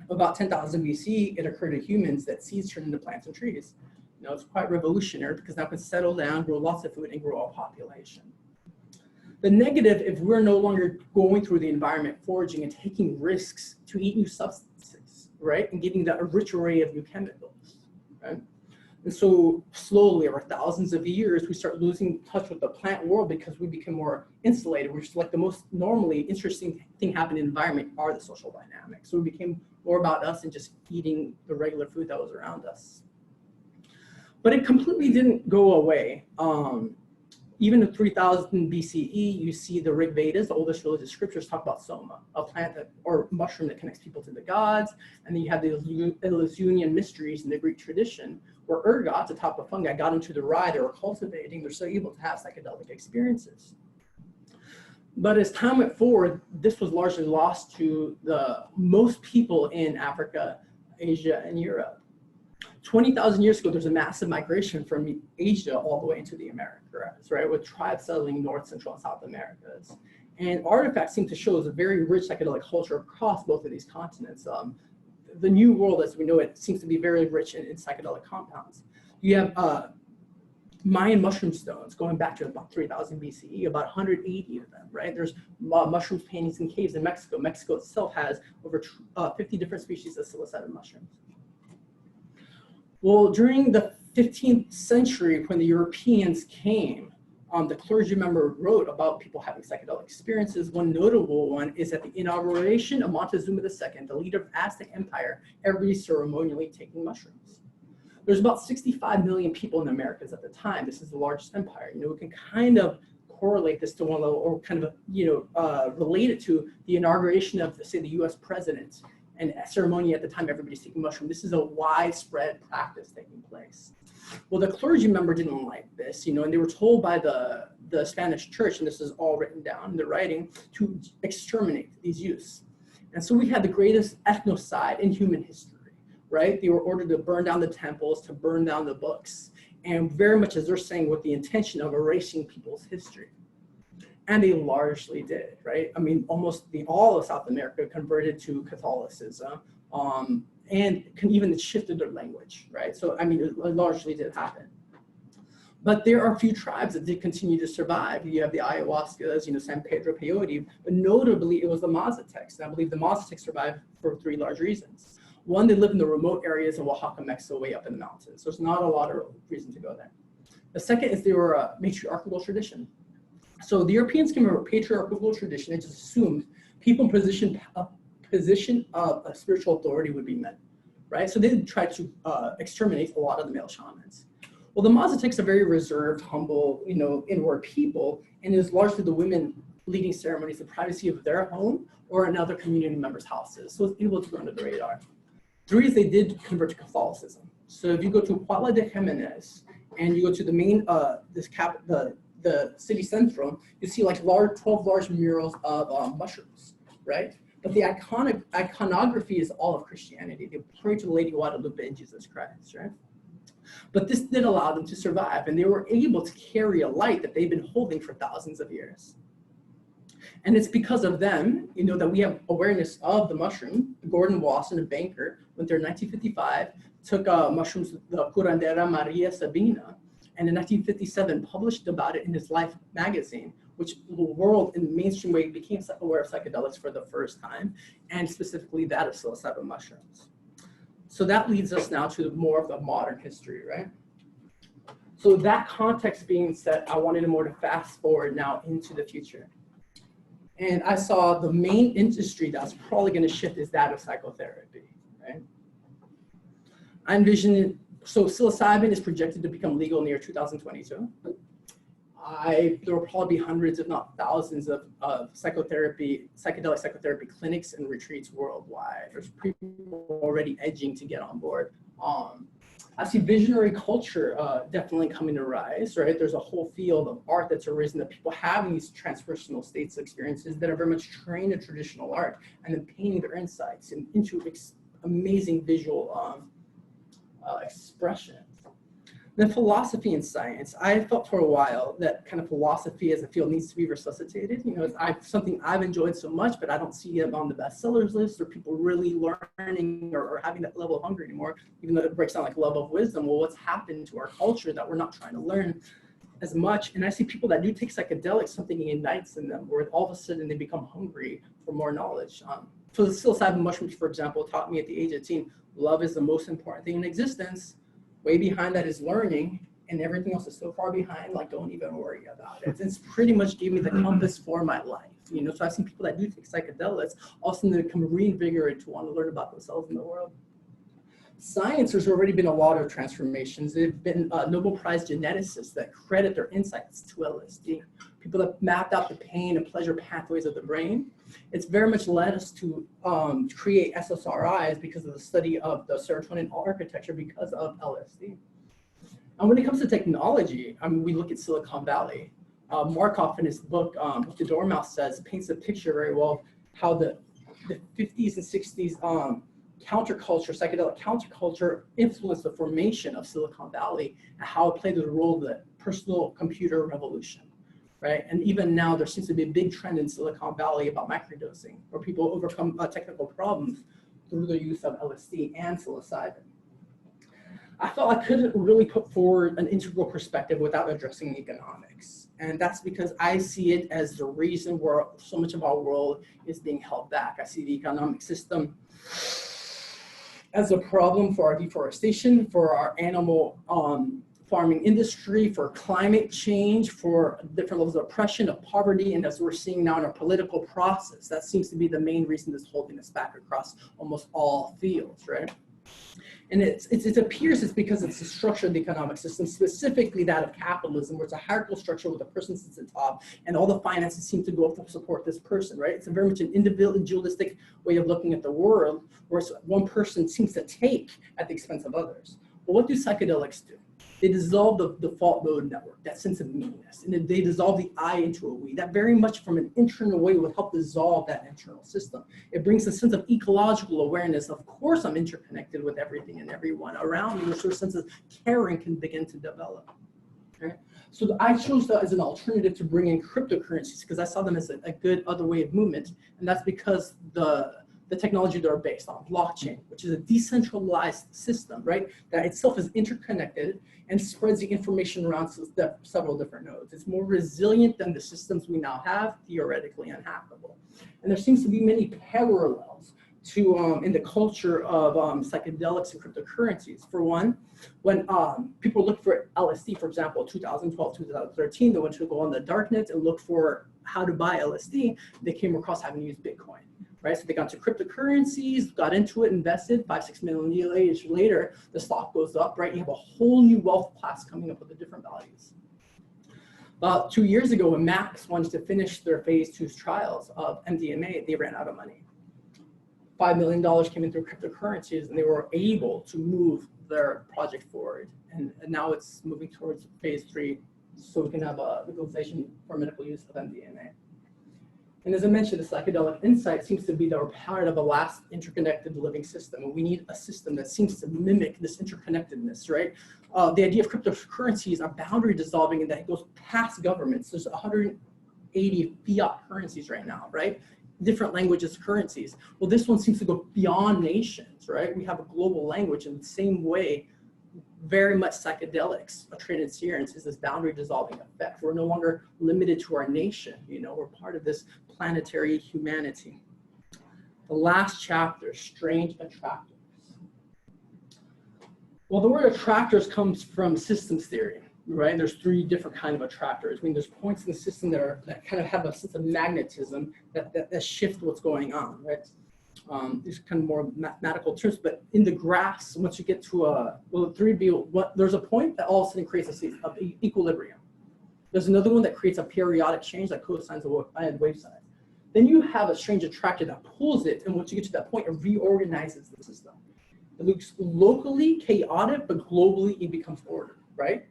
About 10,000 BC, it occurred to humans that seeds turned into plants and trees. You know, it's quite revolutionary because now we can settle down, grow lots of food, and grow a population. The negative, if we're no longer going through the environment, foraging and taking risks to eat new substances, right? And getting that rich array of new chemicals, right? And so slowly, over thousands of years, we start losing touch with the plant world because we become more insulated, which is like the most normally interesting thing happening in the environment are the social dynamics. So we became more about us and just eating the regular food that was around us. But it completely didn't go away. Even in 3000 BCE, you see the Rig Vedas, the oldest religious scriptures, talk about soma, a plant that, or mushroom that connects people to the gods. And then you have the Eleusinian mysteries in the Greek tradition, where ergots, a type of fungi, got into the rye they were cultivating. They're so able to have psychedelic experiences. But as time went forward, this was largely lost to the most people in Africa, Asia, and Europe. 20,000 years ago, there's a massive migration from Asia all the way into the Americas, right? With tribes settling North, Central, and South Americas. And artifacts seem to show a very rich psychedelic culture across both of these continents. The New World, as we know it, seems to be very rich in psychedelic compounds. You have Mayan mushroom stones going back to about 3000 BCE, about 180 of them, right? There's mushroom paintings in caves in Mexico. Mexico itself has over 50 different species of psilocybin mushrooms. Well, during the 15th century, when the Europeans came, the clergy member wrote about people having psychedelic experiences. One notable one is at the inauguration of Montezuma II, the leader of Aztec Empire, every ceremonially taking mushrooms. There's about 65 million people in the Americas at the time. This is the largest empire. You know, we can kind of correlate this to one level, or kind of, relate it to the inauguration of, say, the US president and a ceremony at the time everybody's taking mushroom. This is a widespread practice taking place. Well, the clergy member didn't like this, and they were told by the Spanish church, and this is all written down in the writing, to exterminate these youths. And so we had the greatest ethnocide in human history, right? They were ordered to burn down the temples, to burn down the books, and very much, as they're saying, with the intention of erasing people's history. And they largely did, right? I mean, almost all of South America converted to Catholicism, and even shifted their language, right? So, I mean, it largely did happen. But there are a few tribes that did continue to survive. You have the ayahuascas, San Pedro Peyote, but notably it was the Mazatecs. And I believe the Mazatecs survived for 3 large reasons. One, they live in the remote areas of Oaxaca, Mexico, way up in the mountains. So there's not a lot of reason to go there. The second is they were a matriarchal tradition. So the Europeans came from a patriarchal tradition and just assumed people in position of a spiritual authority would be men, right? So they tried to exterminate a lot of the male shamans. Well, the Mazatecs are very reserved, humble, inward people, and it is largely the women leading ceremonies in the privacy of their home or in other community members' houses. So it's able to go under the radar. 3 is they did convert to Catholicism. So if you go to Puebla de Jimenez and you go to the main, the city central, you see like 12 large murals of mushrooms, right? But the iconography is all of Christianity. They pray to the Lady Guadalupe and Jesus Christ, right? But this did allow them to survive, and they were able to carry a light that they've been holding for thousands of years. And it's because of them, that we have awareness of the mushroom. Gordon Wasson, a banker, went there in 1955, took mushrooms, the curandera Maria Sabina, and in 1957 published about it in his Life magazine, which the world in the mainstream way became aware of psychedelics for the first time, and specifically that of psilocybin mushrooms. So that leads us now to more of the modern history, right? So that context being set, I wanted more to fast forward now into the future. And I saw the main industry that's probably going to shift is that of psychotherapy, right? I envision, so psilocybin is projected to become legal near 2022. There will probably be hundreds, if not thousands, of psychedelic psychotherapy clinics and retreats worldwide. There's people already edging to get on board. I see visionary culture definitely coming to rise, right? There's a whole field of art that's arisen that people having these transpersonal states experiences that are very much trained in traditional art and then painting their insights into amazing visual expression. Then philosophy and science. I felt for a while that kind of philosophy as a field needs to be resuscitated. It's something I've enjoyed so much, but I don't see it on the bestsellers list or people really learning or having that level of hunger anymore, even though it breaks down like love of wisdom. Well, what's happened to our culture that we're not trying to learn as much? And I see people that do take psychedelics, something ignites in them where all of a sudden they become hungry for more knowledge. So the psilocybin mushrooms, for example, taught me at the age of 18, love is the most important thing in existence. Way behind that is learning, and everything else is so far behind, like don't even worry about it. It's pretty much gave me the compass for my life. So I've seen people that do take psychedelics, all of a sudden they become reinvigorated to want to learn about themselves and the world. Science, there's already been a lot of transformations. There have been Nobel Prize geneticists that credit their insights to LSD. People that mapped out the pain and pleasure pathways of the brain. It's very much led us to create SSRIs because of the study of the serotonin architecture because of LSD. And when it comes to technology, we look at Silicon Valley. Markov in his book, What the Dormouse Says, paints a picture very well of how the 50s and 60s psychedelic counterculture influenced the formation of Silicon Valley and how it played the role of the personal computer revolution, right? And even now there seems to be a big trend in Silicon Valley about microdosing, where people overcome technical problems through the use of LSD and psilocybin. I felt I couldn't really put forward an integral perspective without addressing economics. And that's because I see it as the reason where so much of our world is being held back. I see the economic system as a problem for our deforestation, for our animal farming industry, for climate change, for different levels of oppression, of poverty, and as we're seeing now in our political process, that seems to be the main reason that's holding us back across almost all fields, right? And it appears it's because it's the structure of the economic system, specifically that of capitalism, where it's a hierarchical structure with a person sits at the top, and all the finances seem to go up to support this person, right? It's a very much an individualistic way of looking at the world, where one person seems to take at the expense of others. Well, what do psychedelics do? They dissolve the default mode network, that sense of me-ness, and they dissolve the I into a we. That very much from an internal way will help dissolve that internal system. It brings a sense of ecological awareness. Of course, I'm interconnected with everything and everyone around me, which sort of sense of caring can begin to develop. Right? So I chose that as an alternative to bring in cryptocurrencies because I saw them as a good other way of movement. And that's because the technology they're based on, blockchain, which is a decentralized system, right? That itself is interconnected and spreads the information around several different nodes. It's more resilient than the systems we now have, theoretically unhackable. And there seems to be many parallels to in the culture of psychedelics and cryptocurrencies. For one, when people look for LSD, for example, 2012, 2013, they went to go on the darknet and look for how to buy LSD, they came across having to use Bitcoin. Right? So they got to cryptocurrencies, got into it, invested, 5-6 million years later, the stock goes up, right? You have a whole new wealth class coming up with the different values. About 2 years ago, when Max wanted to finish their phase 2 trials of MDMA, they ran out of money. $5 million came in through cryptocurrencies, and they were able to move their project forward. And now it's moving towards phase 3, so we can have a legalization for medical use of MDMA. And as I mentioned, the psychedelic insight seems to be that we're part of a last interconnected living system. And we need a system that seems to mimic this interconnectedness, right? The idea of cryptocurrencies are boundary dissolving and that it goes past governments. There's 180 fiat currencies right now, right? Different languages, currencies. Well, this one seems to go beyond nations, right? We have a global language in the same way. Very much psychedelics, a transference is this boundary dissolving effect. We're no longer limited to our nation, you know, we're part of this planetary humanity. The last chapter, strange attractors. Well, the word attractors comes from systems theory, right? And there's 3 different kinds of attractors. I mean, there's points in the system that kind of have a sense of magnetism that shift what's going on, right? These kind of more mathematical terms, but in the graphs, once you get to there's a point that all of a sudden creates a state of equilibrium. There's another one that creates a periodic change that cosines and wave size. Then you have a strange attractor that pulls it, and once you get to that point, it reorganizes the system. It looks locally chaotic, but globally it becomes ordered, right?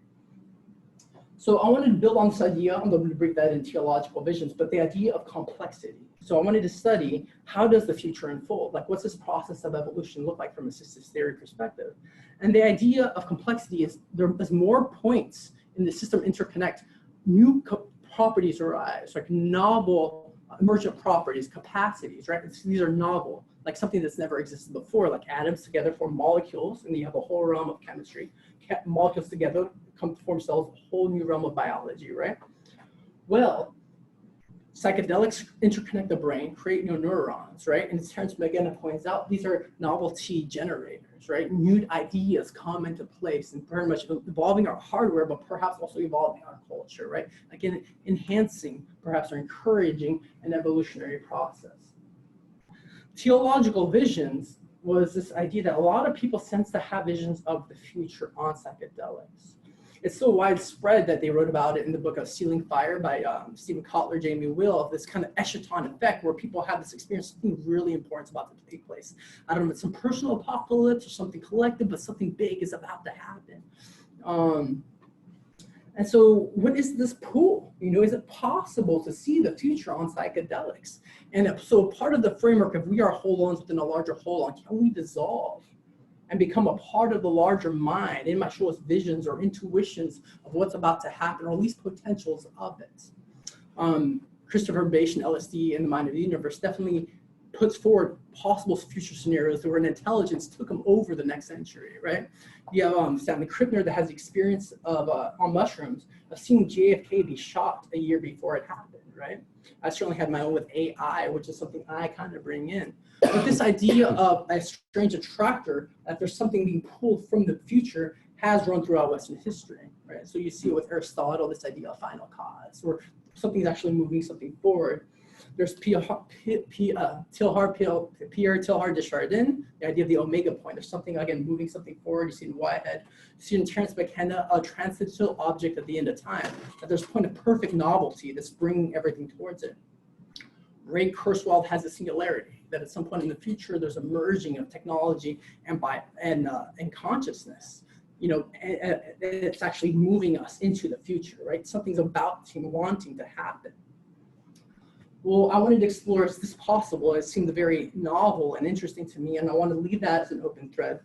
So I wanted to build on this idea. I'm going to break that in theological visions, but the idea of complexity. So I wanted to study, how does the future unfold? Like, what's this process of evolution look like from a systems theory perspective? And the idea of complexity is as more points in the system interconnect, new properties arise, like novel emergent properties, capacities, right? These are novel, like something that's never existed before, like atoms together form molecules, and you have a whole realm of chemistry. Molecules together come to form cells, a whole new realm of biology, right? Well, psychedelics interconnect the brain, create new neurons, right? And as Terence McKenna points out, these are novelty generators, right? New ideas come into place and very much evolving our hardware, but perhaps also evolving our culture, right? Again, enhancing, perhaps, or encouraging an evolutionary process. Theological visions was this idea that a lot of people sense to have visions of the future on psychedelics. It's so widespread that they wrote about it in the book of Stealing Fire by Stephen Kotler, Jamie Will, of this kind of echelon effect where people have this experience, something really important is about to take place. I don't know if it's some personal apocalypse or something collective, but something big is about to happen. And so what is this pool? You know, is it possible to see the future on psychedelics? And so part of the framework, if we are whole-ons within a larger whole-on, can we dissolve and become a part of the larger mind? It might show us visions or intuitions of what's about to happen, or at least potentials of it. Christopher Bache and LSD in the Mind of the Universe definitely puts forward possible future scenarios where an intelligence took them over the next century, right? You have Stanley Krippner that has the experience of, on mushrooms, of seeing JFK be shot a year before it happened, right? I certainly had my own with AI, which is something I kind of bring in. But this idea of a strange attractor, that there's something being pulled from the future, has run throughout Western history, right? So you see it with Aristotle, this idea of final cause, where something's actually moving something forward. There's Pierre Teilhard de Chardin, the idea of the omega point. There's something, again, moving something forward. You see in Whitehead. You see in Terence McKenna, a transitional object at the end of time. That there's a point of perfect novelty that's bringing everything towards it. Ray Kurzweil has a singularity, that at some point in the future, there's a merging of technology and consciousness. You know, it's actually moving us into the future, right? Something's about to, wanting to happen. Well, I wanted to explore, is this possible? It seemed very novel and interesting to me, and I want to leave that as an open thread.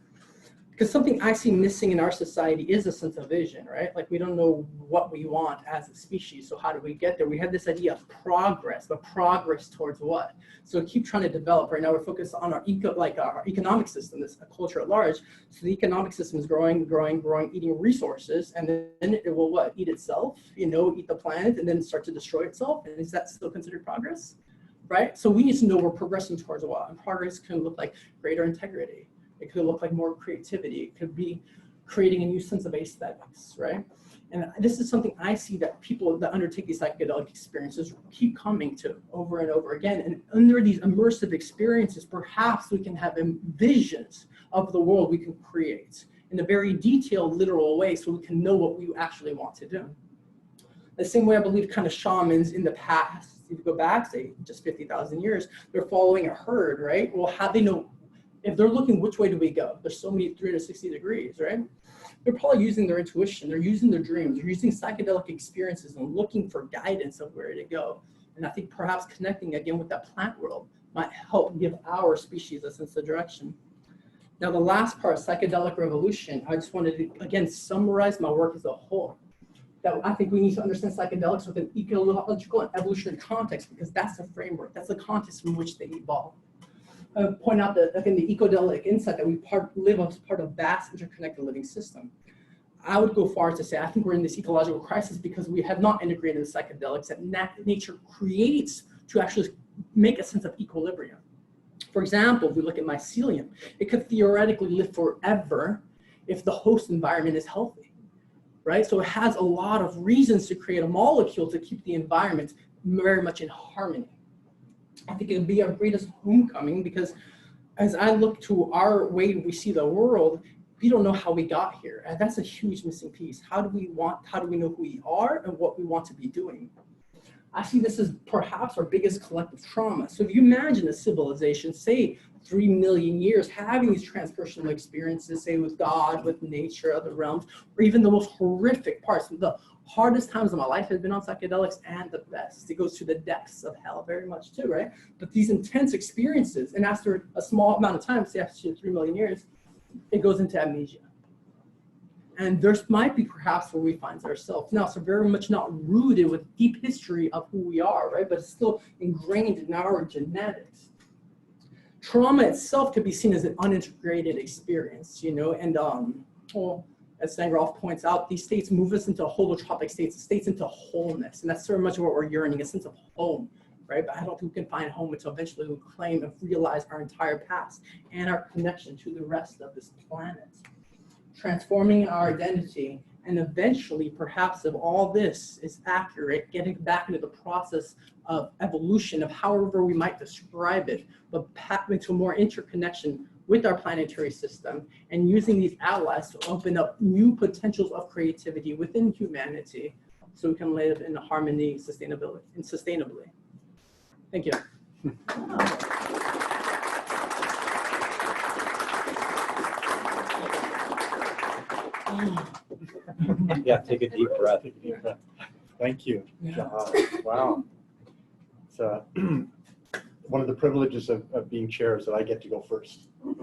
Because something I see missing in our society is a sense of vision, right? Like we don't know what we want as a species. So how do we get there? We have this idea of progress, but progress towards what? So keep trying to develop. Right now we're focused on our economic system, this culture at large. So the economic system is growing, eating resources, and then it will what? Eat itself, eat the planet, and then start to destroy itself. And is that still considered progress? Right? So we need to know we're progressing towards what? And progress can look like greater integrity. It could look like more creativity. It could be creating a new sense of aesthetics, right? And this is something I see that people that undertake these psychedelic experiences keep coming to over and over again. And under these immersive experiences, perhaps we can have visions of the world we can create in a very detailed, literal way so we can know what we actually want to do. The same way I believe kind of shamans in the past, if you go back, say, just 50,000 years, they're following a herd, right? Well, how they know? If they're looking, which way do we go? There's so many 360 degrees, right? They're probably using their intuition. They're using their dreams. They're using psychedelic experiences and looking for guidance of where to go. And I think perhaps connecting again with that plant world might help give our species a sense of direction. Now, the last part, psychedelic revolution, I just wanted to, again, summarize my work as a whole. That I think we need to understand psychedelics with an ecological and evolutionary context because that's the framework. That's the context from which they evolve. Point out that, again, the ecodelic insight that we live as part of a vast interconnected living system. I would go far to say I think we're in this ecological crisis because we have not integrated the psychedelics that nature creates to actually make a sense of equilibrium. For example, if we look at mycelium, it could theoretically live forever if the host environment is healthy, right? So it has a lot of reasons to create a molecule to keep the environment very much in harmony. I think it would be our greatest homecoming because as I look to our way we see the world, we don't know how we got here. And that's a huge missing piece. How do we know who we are and what we want to be doing? I see this as perhaps our biggest collective trauma. So if you imagine a civilization, say 3 million years, having these transpersonal experiences, say with God, with nature, other realms, or even the most horrific parts, the hardest times of my life has been on psychedelics and the best. It goes to the depths of hell very much too, right? But these intense experiences, and after a small amount of time, say after 3 million years, it goes into amnesia. And there might be perhaps where we find ourselves now. So very much not rooted with deep history of who we are, right? But it's still ingrained in our genetics. Trauma itself could be seen as an unintegrated experience, and well, as Sangroff points out, these states move us into holotropic states into wholeness. And that's very much what we're yearning, a sense of home, right? But I don't think we can find home until eventually we claim and realize our entire past and our connection to the rest of this planet. Transforming our identity, and eventually, perhaps if all this is accurate, getting back into the process of evolution, of however we might describe it, but into more interconnection with our planetary system and using these allies to open up new potentials of creativity within humanity so we can live in harmony and sustainably. Thank you. Yeah, take a deep breath. Take a deep breath. Thank you, Jahan. Wow. It's one of the privileges of being chair is that I get to go first. You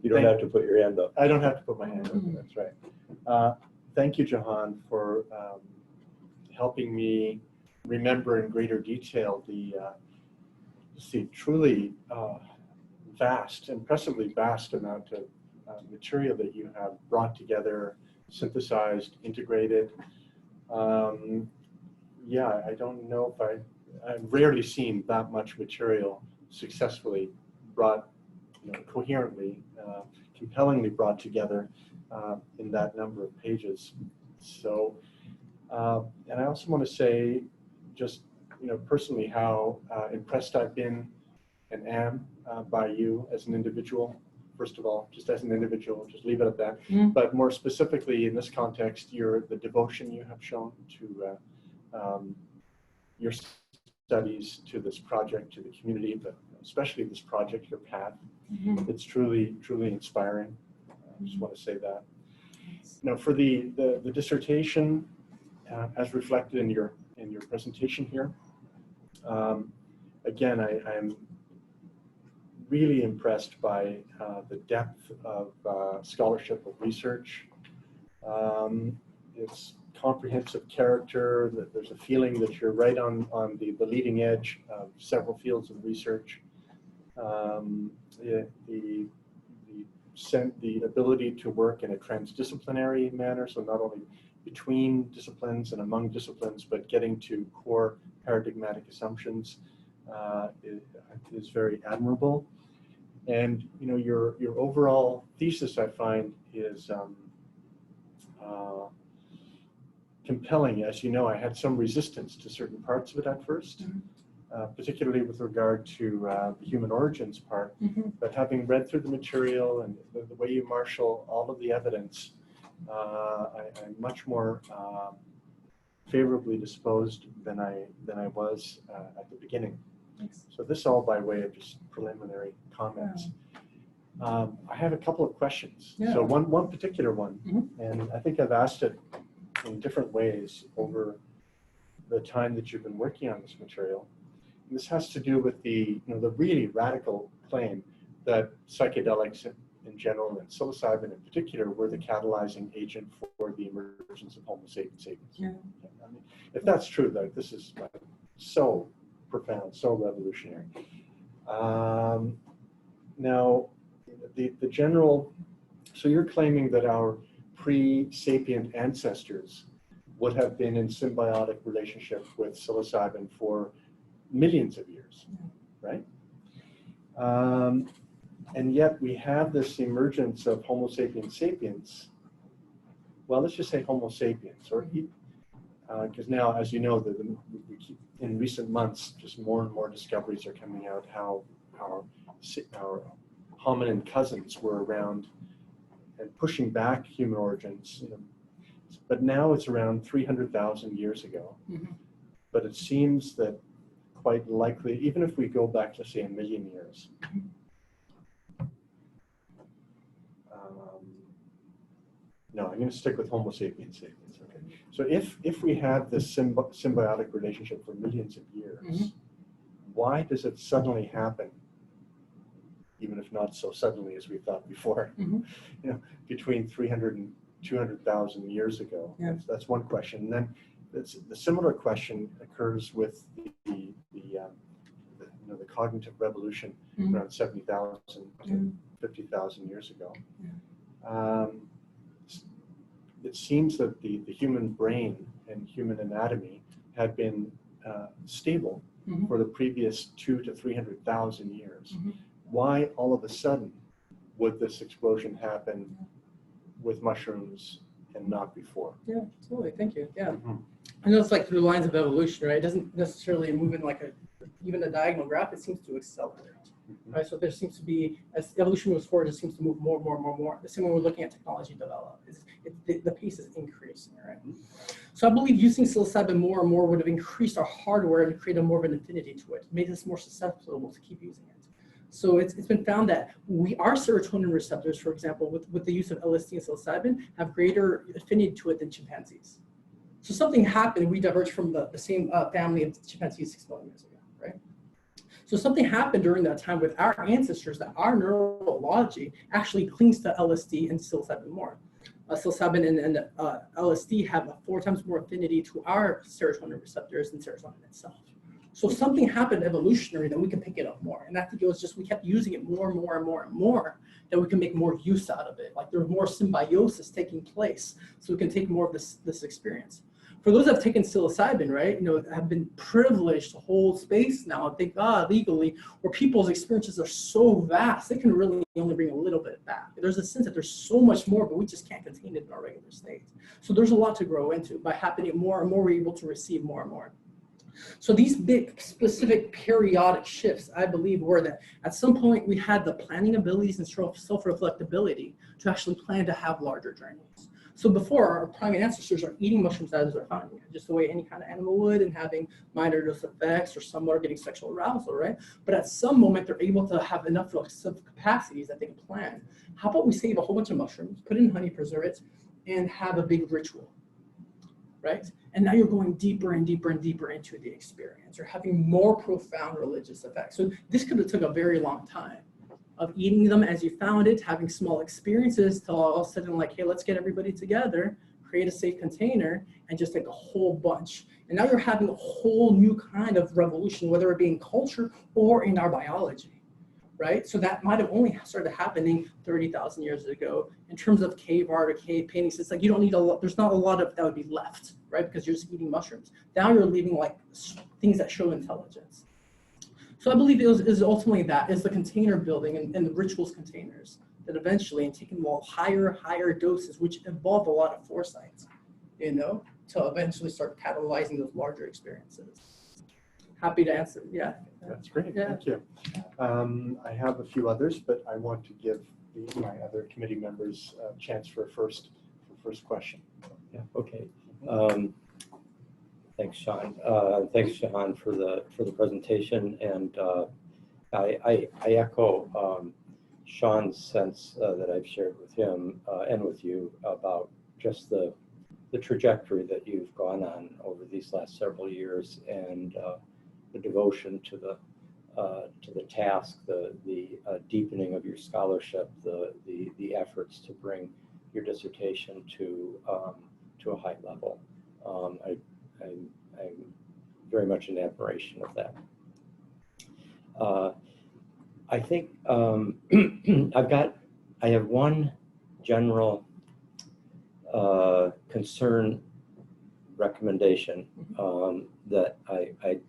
don't have to put your hand up. I don't have to put my hand up, that's right. Thank you, Jahan, for helping me remember in greater detail the truly vast, impressively vast amount of material that you have brought together, synthesized, integrated. Yeah, I don't know if I've rarely seen that much material successfully brought, coherently, compellingly brought together in that number of pages. So, and I also want to say, just personally, how impressed I've been and am by you as an individual. First of all, just as an individual, just leave it at that. But more specifically in this context, the devotion you have shown to your studies, to this project, to the community, but especially this project, your path. It's truly, truly inspiring. I just want to say that. For the dissertation, as reflected in your presentation here, again, I'm really impressed by the depth of scholarship of research. Its comprehensive character, that there's a feeling that you're right on the leading edge of several fields of research. The ability to work in a transdisciplinary manner, so not only between disciplines and among disciplines, but getting to core paradigmatic assumptions is very admirable. And your overall thesis, I find, is compelling. As you know, I had some resistance to certain parts of it at first. Particularly with regard to the human origins part, but having read through the material and the way you marshal all of the evidence, I'm much more favorably disposed than I was at the beginning. Thanks. So this all by way of just preliminary comments. I have a couple of questions. Yeah. So one particular one, and I think I've asked it in different ways over the time that you've been working on this material. This has to do with the really radical claim that psychedelics in general and psilocybin in particular were the catalyzing agent for the emergence of Homo sapiens sapiens. Yeah. I mean, if that's true, like, this is so profound, so revolutionary. Now, the general, so you're claiming that our pre-sapient ancestors would have been in symbiotic relationship with psilocybin for millions of years, right? And yet we have this emergence of Homo sapiens sapiens. Well, let's just say Homo sapiens, or because now, as you know, we keep, in recent months, just more and more discoveries are coming out how our hominin cousins were around and pushing back human origins. But now it's around 300,000 years ago. But it seems that quite likely, even if we go back to say 1 million years, no, I'm going to stick with Homo sapiens sapiens. Okay. So if we have this symbiotic relationship for millions of years, why does it suddenly happen, even if not so suddenly as we thought before, between 300 and 200,000 years ago? Yeah. That's one question. And then the similar question occurs with the cognitive revolution around 70,000 to 50,000 years ago. It seems that the human brain and human anatomy had been stable for the previous 200,000 to 300,000 years. Why all of a sudden would this explosion happen with mushrooms and not before? Yeah, absolutely. Thank you. Yeah. I know it's like through the lines of evolution, right? It doesn't necessarily move in like even a diagonal graph. It seems to accelerate, right? So there seems to be, as evolution moves forward, it seems to move more. The same way we're looking at technology develop. The pace is increasing, right? So I believe using psilocybin more and more would have increased our hardware and created more of an affinity to it, made us more susceptible to keep using it. So it's been found that our serotonin receptors, for example, with the use of LSD and psilocybin, have greater affinity to it than chimpanzees. So something happened, we diverged from the same family of chimpanzees 6 million years ago, right? So something happened during that time with our ancestors that our neurology actually clings to LSD and psilocybin more. Psilocybin and LSD have 4 times more affinity to our serotonin receptors than serotonin itself. So something happened evolutionary that we can pick it up more. And I think it was just we kept using it more that we can make more use out of it. Like there's more symbiosis taking place so we can take more of this experience. For those that have taken psilocybin, right, have been privileged to hold space now, thank God, legally, where people's experiences are so vast, they can really only bring a little bit back. There's a sense that there's so much more, but we just can't contain it in our regular state. So there's a lot to grow into. By happening more and more, we're able to receive more and more. So these big specific periodic shifts, I believe, were that at some point we had the planning abilities and self-reflectability to actually plan to have larger journeys. So before, our primate ancestors are eating mushrooms as they're finding it, just the way any kind of animal would, and having minor dose effects, or some are getting sexual arousal, right? But at some moment, they're able to have enough capacities that they can plan. How about we save a whole bunch of mushrooms, put it in honey, preserve it, and have a big ritual, right? And now you're going deeper and deeper and deeper into the experience. You're having more profound religious effects. So this could have took a very long time. of eating them as you found it, having small experiences, to all of a sudden like, hey, let's get everybody together, create a safe container, and just take a whole bunch. And now you're having a whole new kind of revolution, whether it be in culture or in our biology, right? So that might have only started happening 30,000 years ago. In terms of cave art or cave paintings, it's like you don't need a lot, there's not a lot of that would be left, right? Because you're just eating mushrooms. Now you're leaving like things that show intelligence. So I believe it is ultimately that, is the container building and the rituals containers that eventually, and taking more higher doses, which involve a lot of foresight, you know, to eventually start catalyzing those larger experiences. Happy to answer, yeah. That's great, Yeah. thank you. I have a few others, but I want to give my other committee members a chance for a first question. Yeah, okay. Thanks, Sean. Thanks, Jahan, for the presentation, and I echo Sean's sense that I've shared with him and with you about just the trajectory that you've gone on over these last several years, and the devotion to the task, the deepening of your scholarship, the efforts to bring your dissertation to a high level. I'm very much in admiration of that. I think I have one general concern recommendation that I'd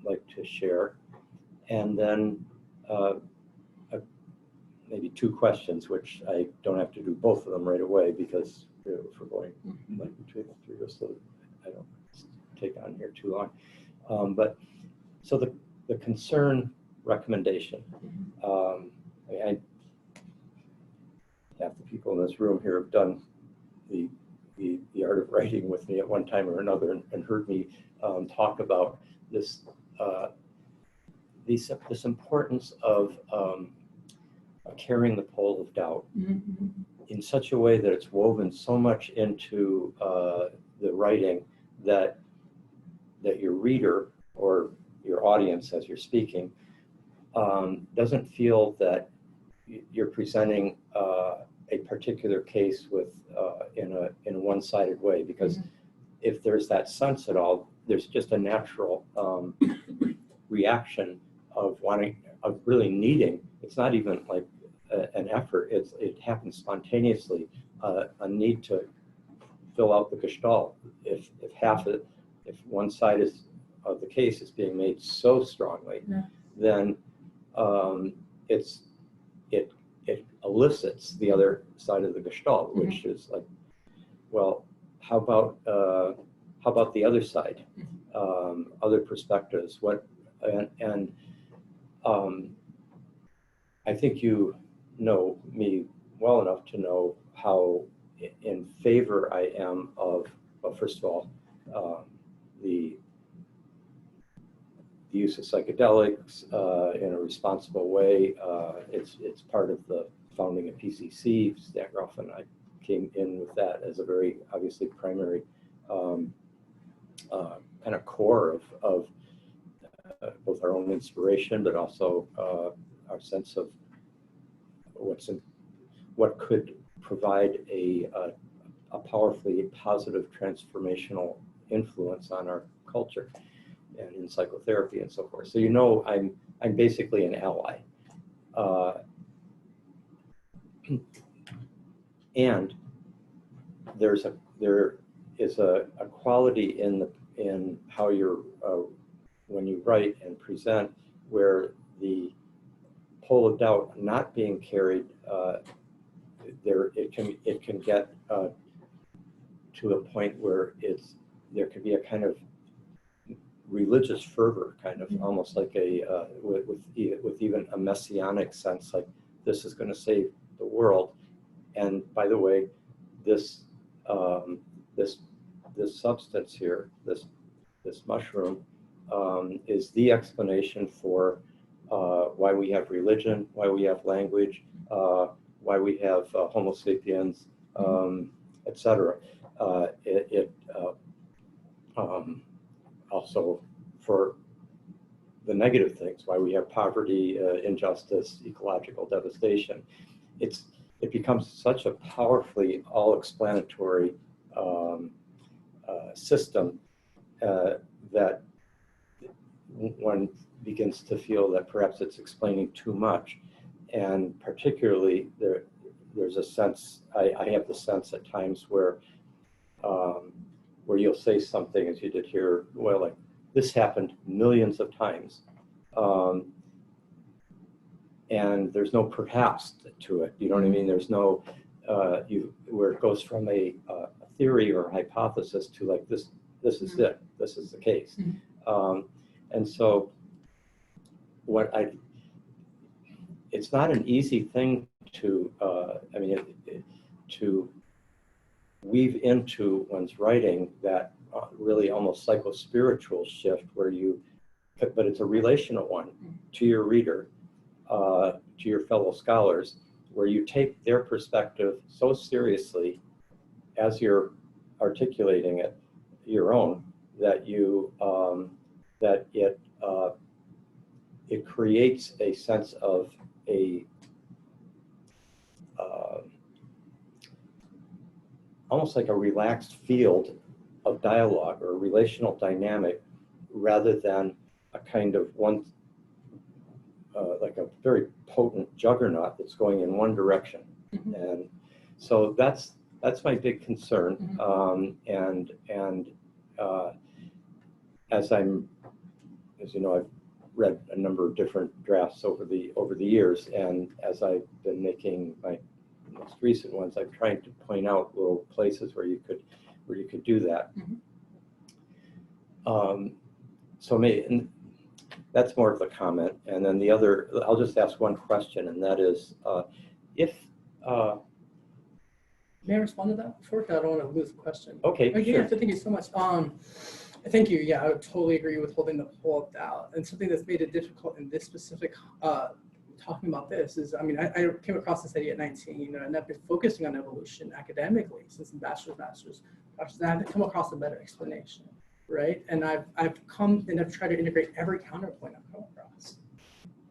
like to share, and then maybe two questions, which I don't have to do both of them right away because if we're going like between the three of us, so I don't take on here too long. But so the concern recommendation. Half the people in this room here have done the art of writing with me at one time or another, and heard me talk about this importance of carrying the pole of doubt in such a way that it's woven so much into the writing that your reader or your audience as you're speaking doesn't feel that you're presenting a particular case with in a one-sided way, because if there's that sense at all, there's just a natural reaction of really needing. It's not even like an effort. It happens spontaneously. A need to fill out the gestalt. If one side of the case is being made so strongly, then it elicits the other side of the gestalt, which is like, well, how about the other side, other perspectives? And I think you know me well enough to know how in favor I am of, well, first of all, the use of psychedelics in a responsible way. It's part of the founding of PCC. Stagroff and I came in with that as a very obviously primary kind of core of both our own inspiration, but also our sense of what could provide a powerfully positive transformational influence on our culture and in psychotherapy and so forth. So you know I'm basically an ally. And there is a quality in how you're when you write and present, where the pole of doubt not being carried, it can get to a point where there can be a kind of religious fervor, kind of almost like with even a messianic sense, like this is going to save the world. And by the way, this substance here, this mushroom, is the explanation for why we have religion, why we have language, why we have Homo sapiens, etc. Also for the negative things, why we have poverty, injustice, ecological devastation. It becomes such a powerfully all-explanatory system that one begins to feel that perhaps it's explaining too much. And particularly there's a sense, I have the sense at times where you'll say something, as you did here, well, like, this happened millions of times. And there's no perhaps to it, you know what I mean? There's no, where it goes from a theory or a hypothesis to like, this is it, this is the case. And so it's not an easy thing to, to weave into one's writing that really almost psycho-spiritual shift where but it's a relational one to your reader, to your fellow scholars, where you take their perspective so seriously as you're articulating it, your own, that it creates a sense of almost like a relaxed field of dialogue or a relational dynamic, rather than a kind of one, like a very potent juggernaut that's going in one direction. And so that's my big concern. As you know, I've read a number of different drafts over the years, and as I've been making my most recent ones, I'm trying to point out little places where you could do that. So and that's more of the comment, and then the other, I'll just ask one question, and that is, if may I respond to that before? I don't want to lose the question. Okay, yeah, sure. thank you so much. Thank you. Yeah, I would totally agree with holding the poll out. And something that's made it difficult in this specific talking about this is, I mean, I came across this idea at 19, and I've been focusing on evolution academically since the master's, and I haven't come across a better explanation, right? And I've tried to integrate every counterpoint I've come across,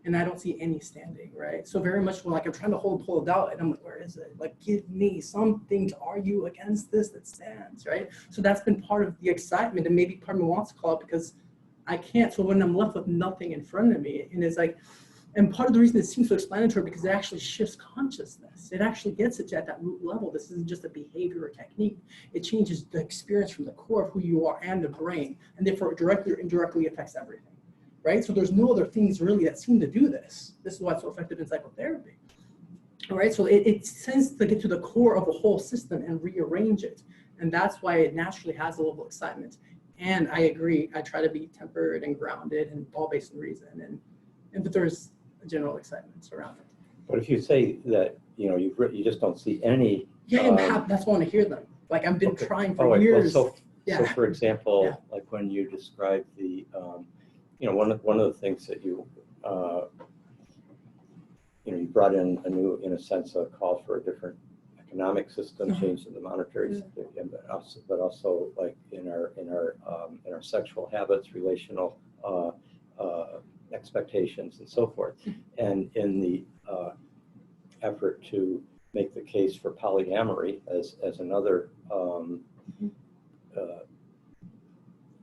and I don't see any standing, right? So very much when, like, I'm trying to hold pull it out, and I'm like, where is it? Like, give me something to argue against this that stands, right? So that's been part of the excitement, and maybe part of me wants to call it because I can't. So when I'm left with nothing in front of me, and it's like, and part of the reason it seems so explanatory because it actually shifts consciousness. It actually gets it at that root level. This isn't just a behavior or technique. It changes the experience from the core of who you are and the brain, and therefore it directly or indirectly affects everything. Right? So there's no other things really that seem to do this. This is why it's so effective in psychotherapy. All right, so it tends to get to the core of a whole system and rearrange it. And that's why it naturally has a level of excitement. And I agree, I try to be tempered and grounded and all based on reason. But there's a general excitement around it. But if you say that, you know, you just don't see any. Yeah, that's why I want to hear them. Like, I've been trying for years. Well, so for example, like when you describe the, you know, one of the things that you you brought in a new, in a sense, a call for a different economic system, change in the monetary system, but also like in our sexual habits, relational expectations, and so forth, and in the effort to make the case for polyamory as another,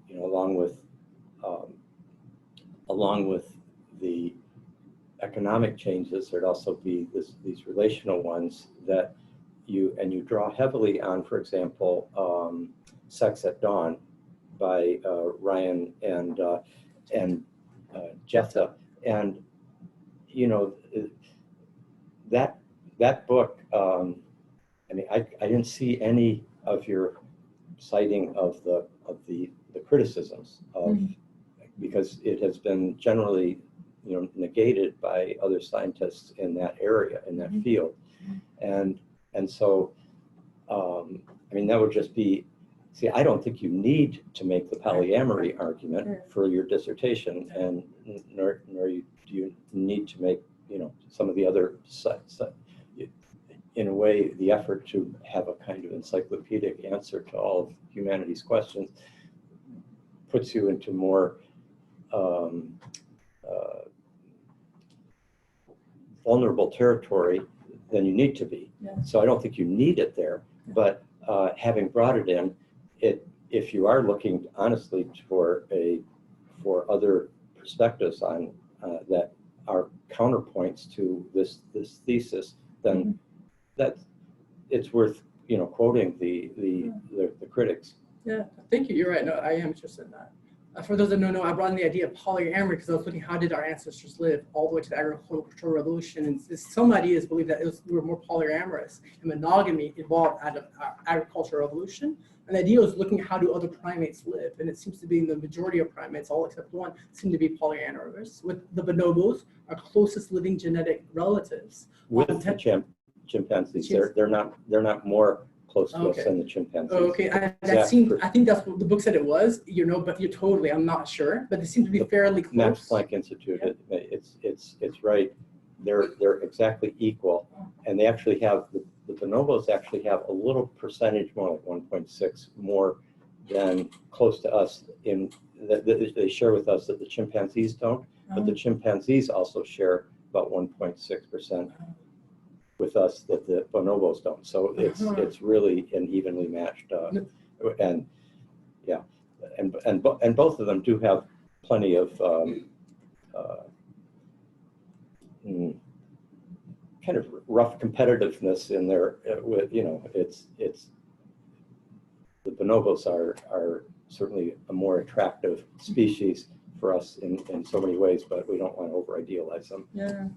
you know, along with the economic changes, there'd also be these relational ones that you draw heavily on, for example, Sex at Dawn by Ryan and Jetha. And, you know, that book, I mean, I didn't see any of your citing of the criticisms of, because it has been generally, you know, negated by other scientists in that area, in that field. And so, I mean, that would just be, see, I don't think you need to make the polyamory argument for your dissertation, and nor do you need to make, you know, some of the other, in a way, the effort to have a kind of encyclopedic answer to all of humanity's questions puts you into more vulnerable territory, then you need to be. Yeah. So I don't think you need it there, but having brought it in, if you are looking honestly for other perspectives on that are counterpoints to this thesis, then that it's worth quoting the critics. Yeah, thank you. You're right. No, I am interested in that. For those that don't know, I brought in the idea of polyamory because I was looking how did our ancestors live all the way to the agricultural revolution, and some ideas believe that we were more polyamorous, and monogamy evolved out of our agricultural revolution. And the idea was looking at how do other primates live, and it seems to be the majority of primates, all except one, seem to be polyamorous. With the bonobos, our closest living genetic relatives. With the chimpanzees, they're not more close to us than the chimpanzees. Okay, I think that's what the book said it was, but you're totally, I'm not sure, but they seem to be fairly close. Max Planck Institute, it's right. They're exactly equal, and they actually have the bonobos actually have a little percentage more, like 1.6 more than close to us in that they share with us that the chimpanzees don't, but the chimpanzees also share about 1.6% with us that the bonobos don't. So it's really an evenly matched, and yeah, and both of them do have plenty of kind of rough competitiveness in there. With it's the bonobos are certainly a more attractive species for us in so many ways, but we don't want to over idealize them. Yeah.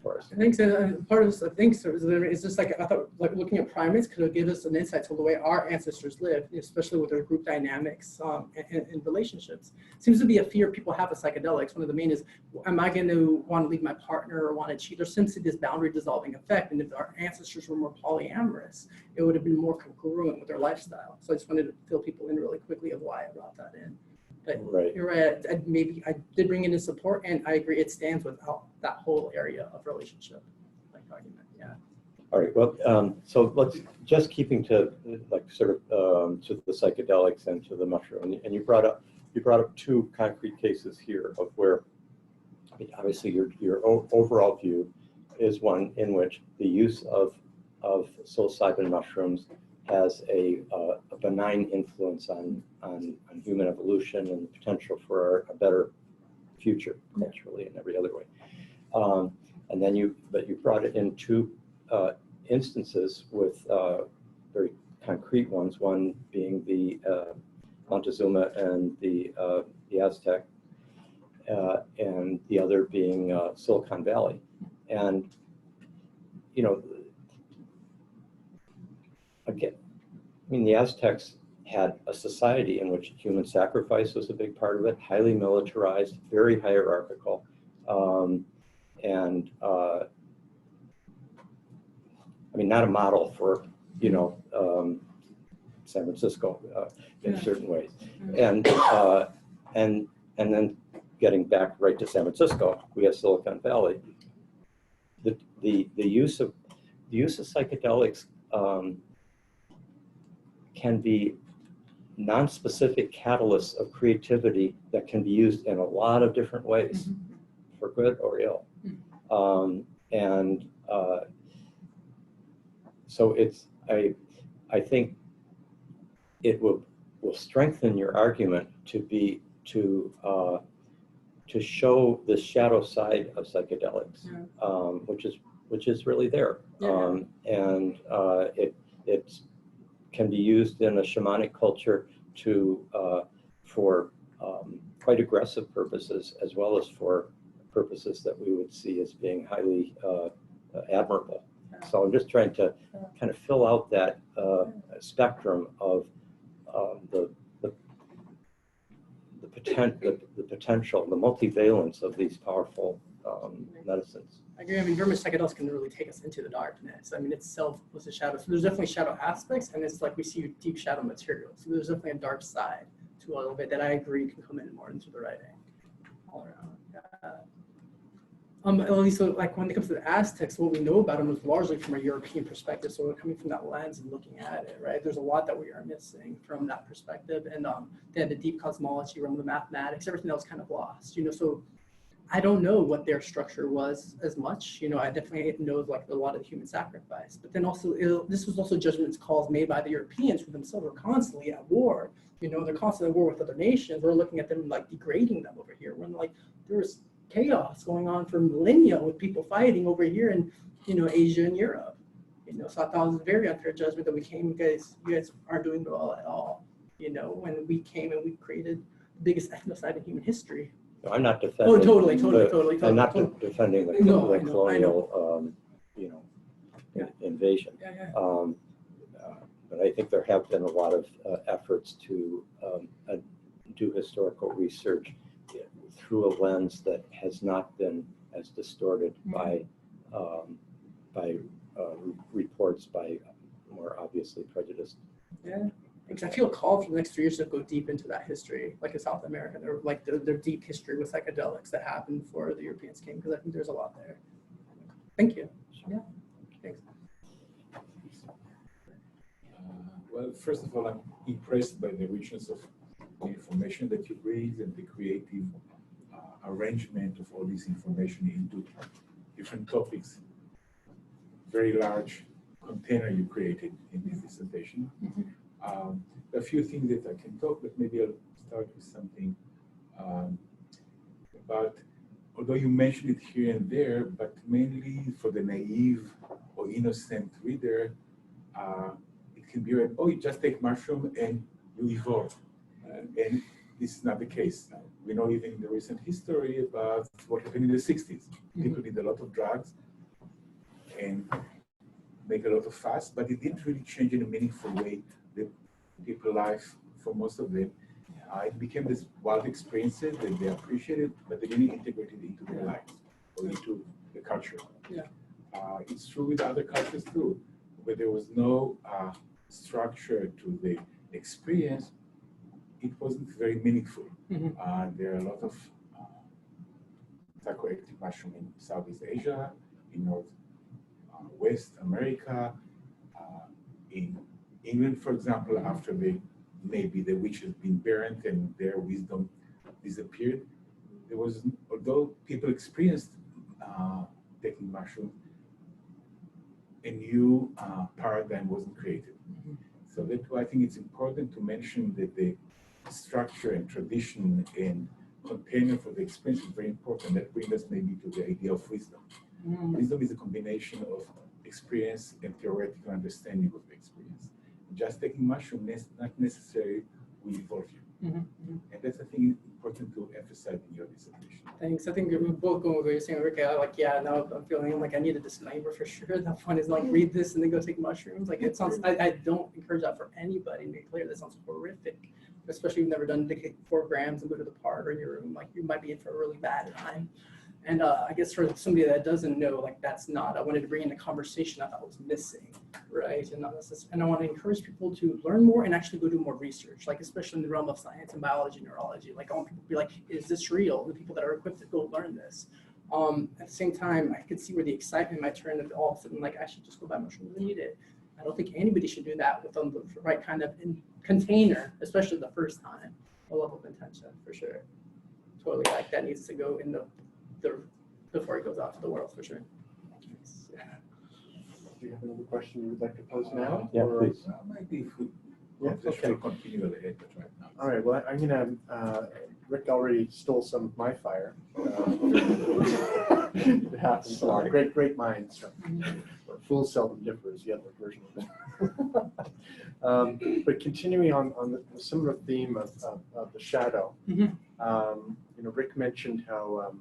I think so. Part of this, I think, so is just like I thought, like looking at primates could give us an insight to the way our ancestors lived, especially with their group dynamics and relationships. Seems to be a fear people have with psychedelics. One of the main is, am I going to want to leave my partner or want to cheat? There seems to be this boundary dissolving effect. And if our ancestors were more polyamorous, it would have been more congruent with their lifestyle. So I just wanted to fill people in really quickly of why I brought that in. But right. You're right. Maybe I did bring in the support, and I agree it stands without that whole area of relationship, like argument. Yeah. All right. Well, so let's just keeping to like sort of to the psychedelics and to the mushroom, and you brought up two concrete cases here of where, I mean, obviously your overall view is one in which the use of psilocybin mushrooms has a benign influence on human evolution and the potential for a better future culturally and every other way. And then you brought it in two instances with very concrete ones, one being the Montezuma and the Aztec, and the other being Silicon Valley. And, again, I mean, the Aztecs had a society in which human sacrifice was a big part of it, highly militarized, very hierarchical, and I mean, not a model for, San Francisco in certain ways. And then getting back right to San Francisco, we have Silicon Valley. The use of psychedelics can be non-specific catalysts of creativity that can be used in a lot of different ways, for good or ill. So I think it will strengthen your argument to show the shadow side of psychedelics, which is really there, and it can be used in a shamanic culture for quite aggressive purposes, as well as for purposes that we would see as being highly admirable. So I'm just trying to kind of fill out that spectrum of the potential, the multivalence of these powerful medicines. I agree. I mean, very much psychedelics can really take us into the darkness. I mean, itself was a shadow. So there's definitely shadow aspects, and it's like we see deep shadow material. So there's definitely a dark side to all of it that I agree can come in more into the writing all around. At least so, like when it comes to the Aztecs, what we know about them is largely from a European perspective. So we're coming from that lens and looking at it, right? There's a lot that we are missing from that perspective, and they had the deep cosmology around the mathematics. Everything else kind of lost, So I don't know what their structure was as much. You know, I definitely know like a lot of the human sacrifice, but then also this was also judgments calls made by the Europeans who themselves were constantly at war. You know, they're constantly at war with other nations. We're looking at them like degrading them over here when like there was chaos going on for millennia with people fighting over here in, you know, Asia and Europe. You know, so I thought it was a very unfair judgment that we came, you guys aren't doing well at all. You know, when we came and we created the biggest ethnocide in human history. No, I'm not defending. Oh, totally. I'm not totally. defending the, No, the I know. colonial, you know, Yeah. invasion. Yeah. But I think there have been a lot of efforts to do historical research through a lens that has not been as distorted by reports by more obviously prejudiced. Yeah. Because I feel called for the next 3 years to go deep into that history, like in South America, their deep history with psychedelics that happened before the Europeans came, because I think there's a lot there. Thank you. Yeah. Thanks. Well, first of all, I'm impressed by the richness of the information that you bring and the creative arrangement of all this information into different topics. Very large container you created in this dissertation. A few things that I can talk, but maybe I'll start with something about, although you mentioned it here and there, but mainly for the naive or innocent reader, it can be, oh, you just take mushroom and you evolve. And this is not the case. We know even in the recent history about what happened in the 60s. People did a lot of drugs and make a lot of fuss, but it didn't really change in a meaningful way the people's life for most of them. It became this wild experiences that they appreciated, but they didn't integrate it into their lives or into the culture. Yeah. It's true with other cultures too, where there was no structure to the experience. It wasn't very meaningful. There are a lot of psychoactive mushroom in Southeast Asia, in West America, in England, for example, after maybe the witch has been burned and their wisdom disappeared. There was, although people experienced taking mushrooms, a new paradigm wasn't created. So that's why I think it's important to mention that the structure and tradition and container for the experience is very important. That brings us maybe to the idea of wisdom. Wisdom is a combination of experience and theoretical understanding of the experience. Just taking mushroom not necessarily will evolve you. And that's, I think, important to emphasize in your dissertation. Thanks. I think we're both going with what you're saying, Rick. Like, yeah, now I'm feeling like I need a disclaimer for sure. That one is like, read this and then go take mushrooms. Like, it sounds, I don't encourage that for anybody. To be clear, that sounds horrific. Especially if you've never done 4 grams and go to the park or in your room. Like, you might be in for a really bad time. And I guess for somebody that doesn't know, like that's not, I wanted to bring in a conversation I thought was missing, right? And not necessarily, and I want to encourage people to learn more and actually go do more research, like especially in the realm of science and biology and neurology. Like I want people to be like, is this real? The people that are equipped to go learn this. At the same time, I could see where the excitement might turn into all of a sudden, like I should just go buy mushrooms and eat it. I don't think anybody should do that with the right kind of container, especially the first time. A level of intention, for sure. Totally, like that needs to go in the before it goes out to the world, for sure. Do you have another question you would like to pose now? Yeah, or? please. Maybe if we Okay. continue ahead, but right now. All right, well, I'm gonna, Rick already stole some of my fire. It happens, great minds. Fools seldom differ is the other version of it. But continuing on the similar theme of the shadow, you know, Rick mentioned how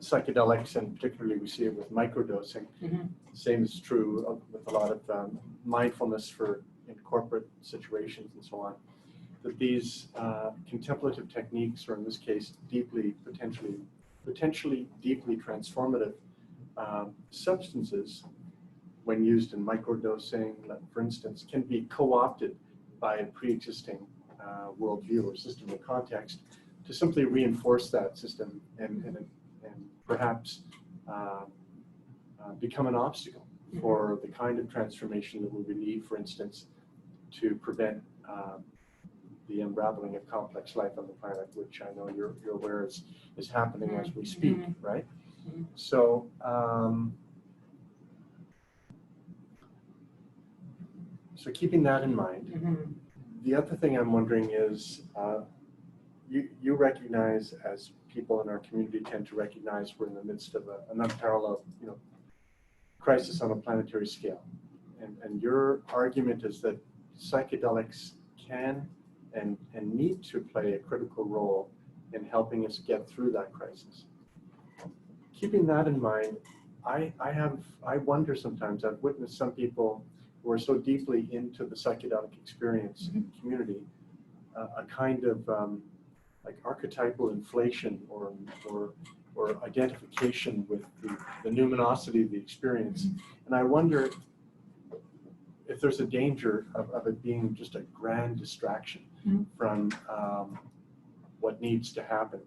psychedelics, and particularly we see it with microdosing. Same is true with a lot of mindfulness in corporate situations and so on. That these contemplative techniques, or in this case, potentially deeply transformative substances, when used in microdosing, for instance, can be co-opted by a pre-existing worldview or system of context to simply reinforce that system and perhaps become an obstacle for the kind of transformation that we would need, for instance, to prevent the unraveling of complex life on the planet, which I know you're aware is happening as we speak, right? So, so keeping that in mind, the other thing I'm wondering is, you recognize, as people in our community tend to recognize, we're in the midst of an unparalleled, crisis on a planetary scale. And your argument is that psychedelics can and need to play a critical role in helping us get through that crisis. Keeping that in mind, I wonder sometimes, I've witnessed some people who are so deeply into the psychedelic experience in the community, a kind of like archetypal inflation or identification with the numinosity of the experience. And I wonder if there's a danger of it being just a grand distraction from what needs to happen.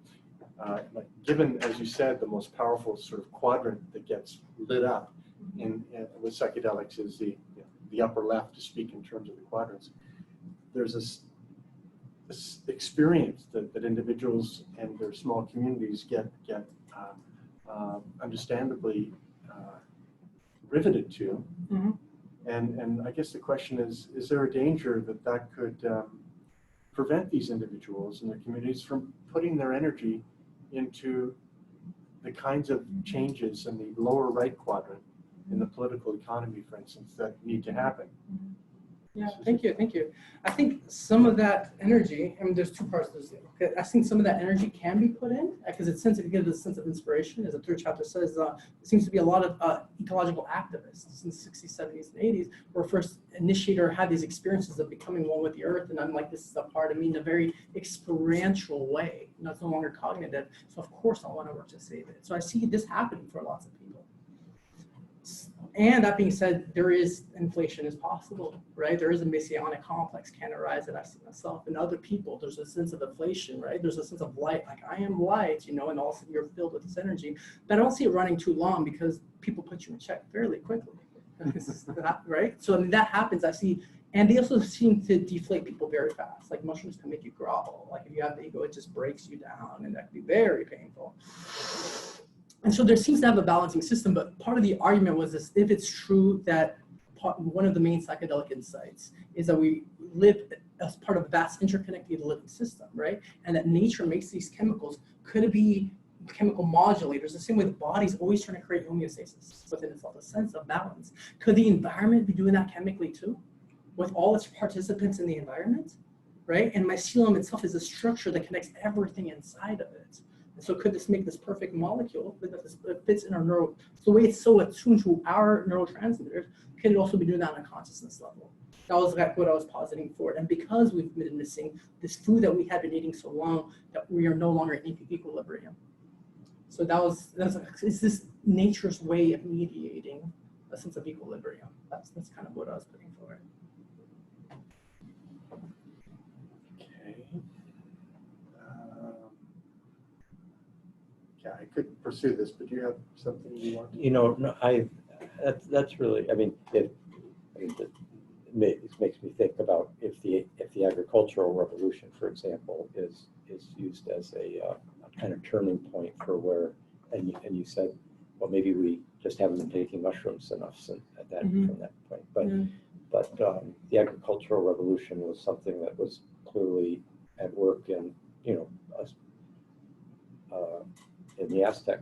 Like given, as you said, the most powerful sort of quadrant that gets lit up with psychedelics is the upper left, to speak in terms of the quadrants. There's this experience that individuals and their small communities get understandably riveted to. And I guess the question is there a danger that could prevent these individuals and their communities from putting their energy into the kinds of changes in the lower right quadrant in the political economy, for instance, that need to happen? Yeah, thank you. I think some of that energy, I mean, there's two parts to this. Okay, I think some of that energy can be put in because it gives a sense of inspiration. As the third chapter says, there seems to be a lot of ecological activists in the 60s, 70s, and 80s who first initiated or had these experiences of becoming one with the earth. And I'm like, this is a part of me in a very experiential way. It's no longer cognitive. So of course I want to work to save it. So I see this happening for lots of people. And that being said, there is inflation is possible, right? There is a messianic complex can arise that I see myself and other people. There's a sense of inflation, right? There's a sense of light, like I am light, and all of a sudden you're filled with this energy. But I don't see it running too long because people put you in check fairly quickly, right? So that happens, I see. And they also seem to deflate people very fast. Like mushrooms can make you grovel. Like if you have the ego, it just breaks you down, and that can be very painful. And so there seems to have a balancing system, but part of the argument was this: if it's true that one of the main psychedelic insights is that we live as part of a vast interconnected living system, right? And that nature makes these chemicals, could it be chemical modulators, the same way the body's always trying to create homeostasis within itself, a sense of balance? Could the environment be doing that chemically too, with all its participants in the environment, right? And mycelium itself is a structure that connects everything inside of it. So could this make this perfect molecule that fits in our neural, so the way it's so attuned to our neurotransmitters, could it also be doing that on a consciousness level? That was like what I was positing for. And because we've been missing this food that we had been eating so long, that we are no longer in equilibrium. So it's this nature's way of mediating a sense of equilibrium. That's kind of what I was putting forward. Yeah, I could pursue this, but do you have something you want to? No, that's really, I mean, it makes me think about if the agricultural revolution, for example, is used as a kind of turning point for where, and you said, well, maybe we just haven't been taking mushrooms enough from that point. But the agricultural revolution was something that was clearly at work in in the Aztec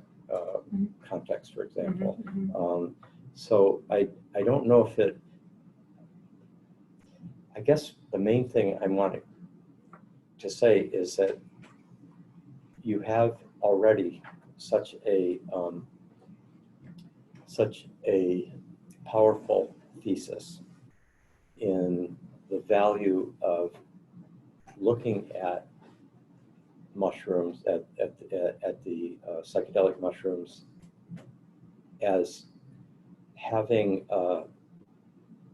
context, for example. So I don't know if it, I guess the main thing I want to say is that you have already such a powerful thesis in the value of looking at mushrooms, at the psychedelic mushrooms, as having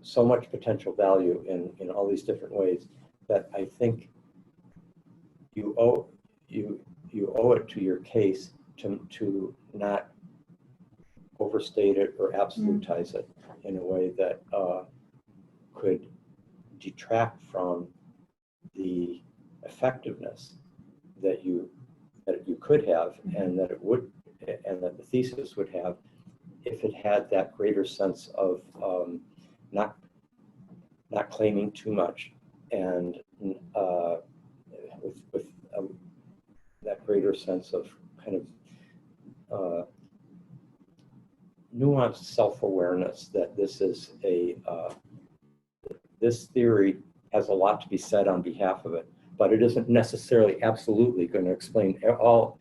so much potential value in all these different ways, that I think you owe it to your case to not overstate it or absolutize it in a way that could detract from the effectiveness that you could have, and that the thesis would have, if it had that greater sense of not claiming too much, and with that greater sense of kind of nuanced self-awareness that this is this theory has a lot to be said on behalf of it, but it isn't necessarily absolutely going to explain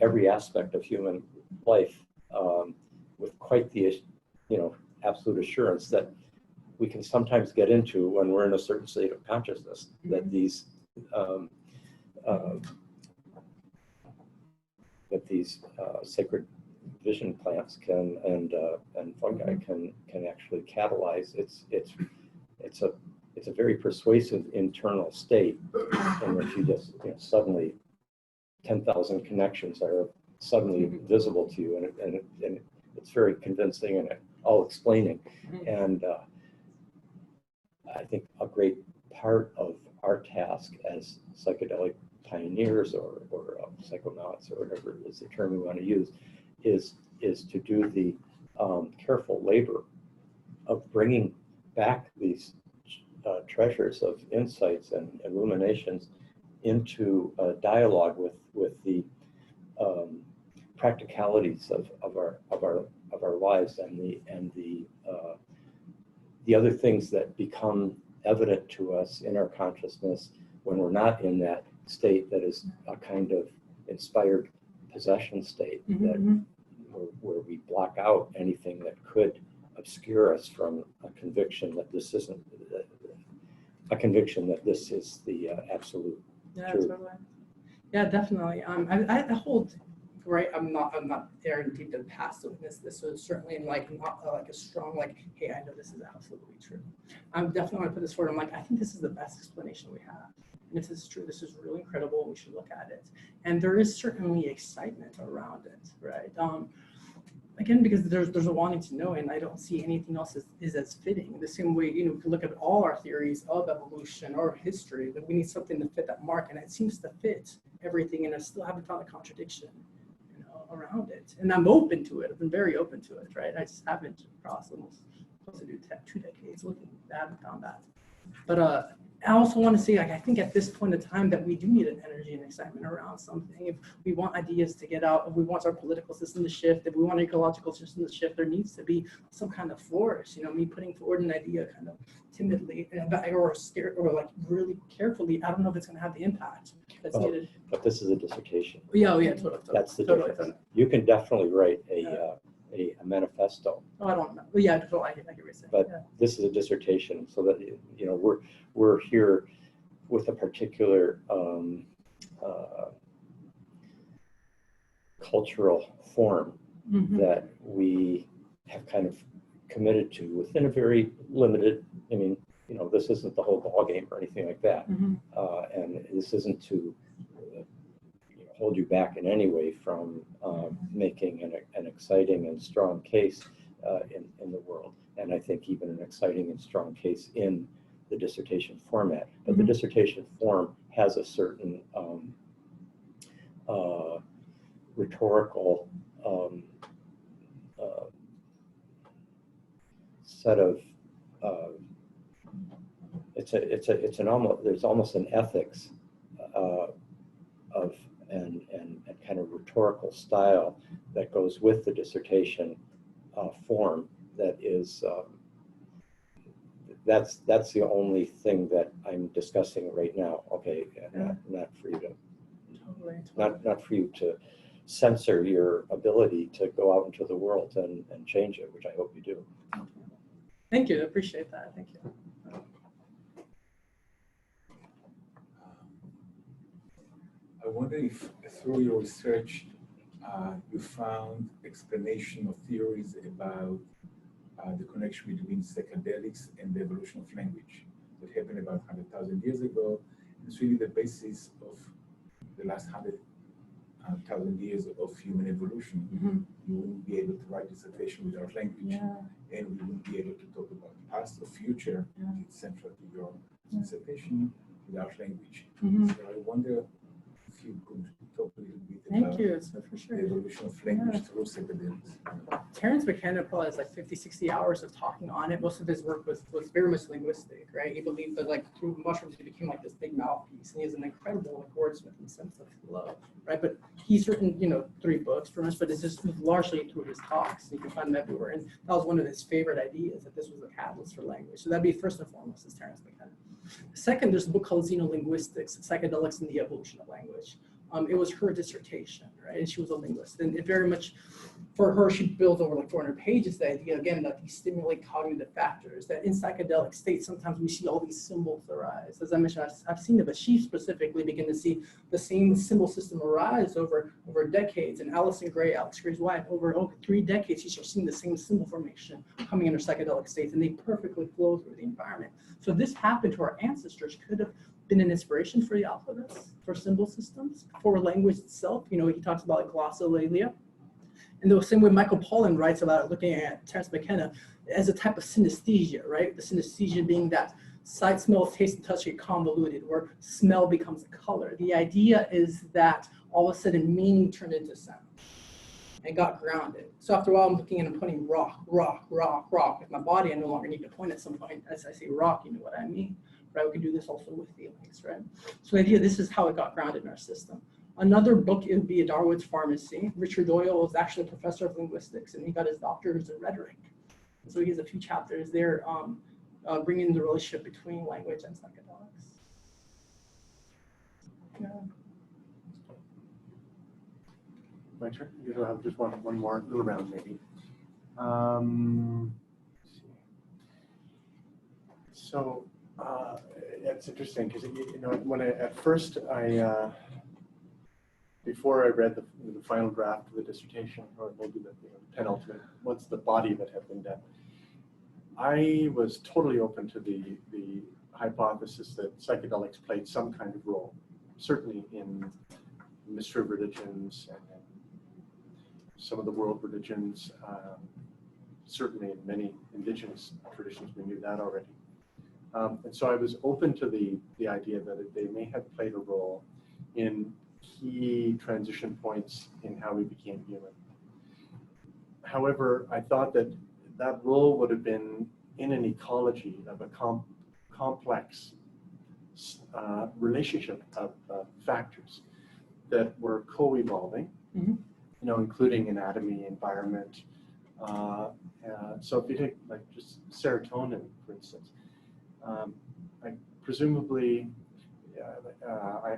every aspect of human life with quite the absolute assurance that we can sometimes get into when we're in a certain state of consciousness, that these sacred vision plants can and fungi can actually catalyze. It's a very persuasive internal state in which you just suddenly 10,000 connections are suddenly visible to you, and it's very convincing and all explaining. And I think a great part of our task as psychedelic pioneers or psychonauts, or whatever is the term we want to use, is to do the careful labor of bringing back these treasures of insights and illuminations into a dialogue with the practicalities of our lives, and the other things that become evident to us in our consciousness when we're not in that state that is a kind of inspired possession state, where we block out anything that could obscure us from a conviction that this isn't a conviction that this is the absolute truth. Totally. Yeah, definitely. I hold, right, I'm not guaranteed to pass the witness. This was certainly not like a strong, like, hey, I know this is absolutely true. I'm definitely going to put this forward. I'm like, I think this is the best explanation we have. And if this is true, this is really incredible. We should look at it. And there is certainly excitement around it, right? Again, because there's a wanting to know, and I don't see anything else is as fitting. The same way, we can look at all our theories of evolution or history, that we need something to fit that mark, and it seems to fit everything, and I still haven't found a contradiction around it. And I'm open to it. I've been very open to it, right? I just haven't crossed almost supposed to do 2 decades looking. I haven't found that. But I also want to say, like, I think at this point in time that we do need an energy and excitement around something. If we want ideas to get out, if we want our political system to shift, if we want our ecological system to shift, there needs to be some kind of force. Me putting forward an idea kind of timidly or scared or like really carefully, I don't know if it's going to have the impact that's needed. But this is a dissertation. Yeah, totally. That's the difference. You can definitely write a manifesto. Oh, I don't know. Yeah, totally. I get what you're saying. But this is a dissertation, so that we're here with a particular cultural form that we have kind of committed to within a very limited. This isn't the whole ball game or anything like that, and this isn't to hold you back in any way from making an exciting and strong case in the world. And I think even an exciting and strong case in the dissertation format. But the dissertation form has a certain rhetorical set of there's almost an ethics of and kind of rhetorical style that goes with the dissertation form that is that's the only thing that I'm discussing right now. Okay, not for you to not for you to censor your ability to go out into the world and change it, which I hope you do. Thank you. I appreciate that. Thank you. I wonder if through your research you found explanation of theories about the connection between psychedelics and the evolution of language that happened about 100,000 years ago. It's really the basis of the last 100,000 years of human evolution. You wouldn't be able to write dissertation without language, and we wouldn't be able to talk about past or future. It's central to your dissertation. without language. Mhm. So I wonder if you could talk a little bit Thank about you, so for sure. the evolution of language through psychedelics. Terence McKenna probably has like 50, 60 hours of talking on it. Most of his work was very much linguistic, right? He believed that like through mushrooms, he became like this big mouthpiece. And he is an incredible like, wordsmith in the sense of flow, right? But he's written, 3 books for us, but it's just largely through his talks. You can find them everywhere. And that was one of his favorite ideas, that this was a catalyst for language. So that'd be first and foremost is Terence McKenna. Second, there's a book called Xenolinguistics, Psychedelics and the Evolution of Language. It was her dissertation, right? And she was a linguist. And it very much, for her, she builds over like 400 pages the idea, again, that these stimulate cognitive factors, that in psychedelic states, sometimes we see all these symbols arise. As I mentioned, I've seen it, but she specifically began to see the same symbol system arise over decades. And Alex Gray's wife, over 3 decades, she's seen the same symbol formation coming in her psychedelic states, and they perfectly flow through the environment. So this happened to our ancestors, could have been an inspiration for the alphabets, for symbol systems, for language itself. He talks about like glossolalia. And the same way Michael Pollan writes about it, looking at Terence McKenna, as a type of synesthesia, right? The synesthesia being that sight, smell, taste, and touch get convoluted, where smell becomes a color. The idea is that all of a sudden meaning turned into sound and got grounded. So after a while, I'm looking and I'm pointing rock, rock, rock, rock. With my body, I no longer need to point at some point. As I say rock, you know what I mean, right? We can do this also with feelings, right? So the idea, this is how it got grounded in our system. Another book, it would be A Darwin's Pharmacy. Richard Doyle was actually a professor of linguistics, and he got his doctorate in rhetoric. So he has a few chapters there bringing the relationship between language and psychedelics. Yeah. My turn? You'll have just one more little round, maybe. Let's see. So it's interesting because when at first before I read the final draft of the dissertation, or maybe the penultimate, once the body of it had been done, I was totally open to the hypothesis that psychedelics played some kind of role, certainly in mystery religions and some of the world religions, certainly in many indigenous traditions, we knew that already. And so I was open to the idea that they may have played a role in key transition points in how we became human. However, I thought that role would have been in an ecology of a complex relationship of factors that were co-evolving, including anatomy, environment. So if you take like just serotonin, for instance, presumably,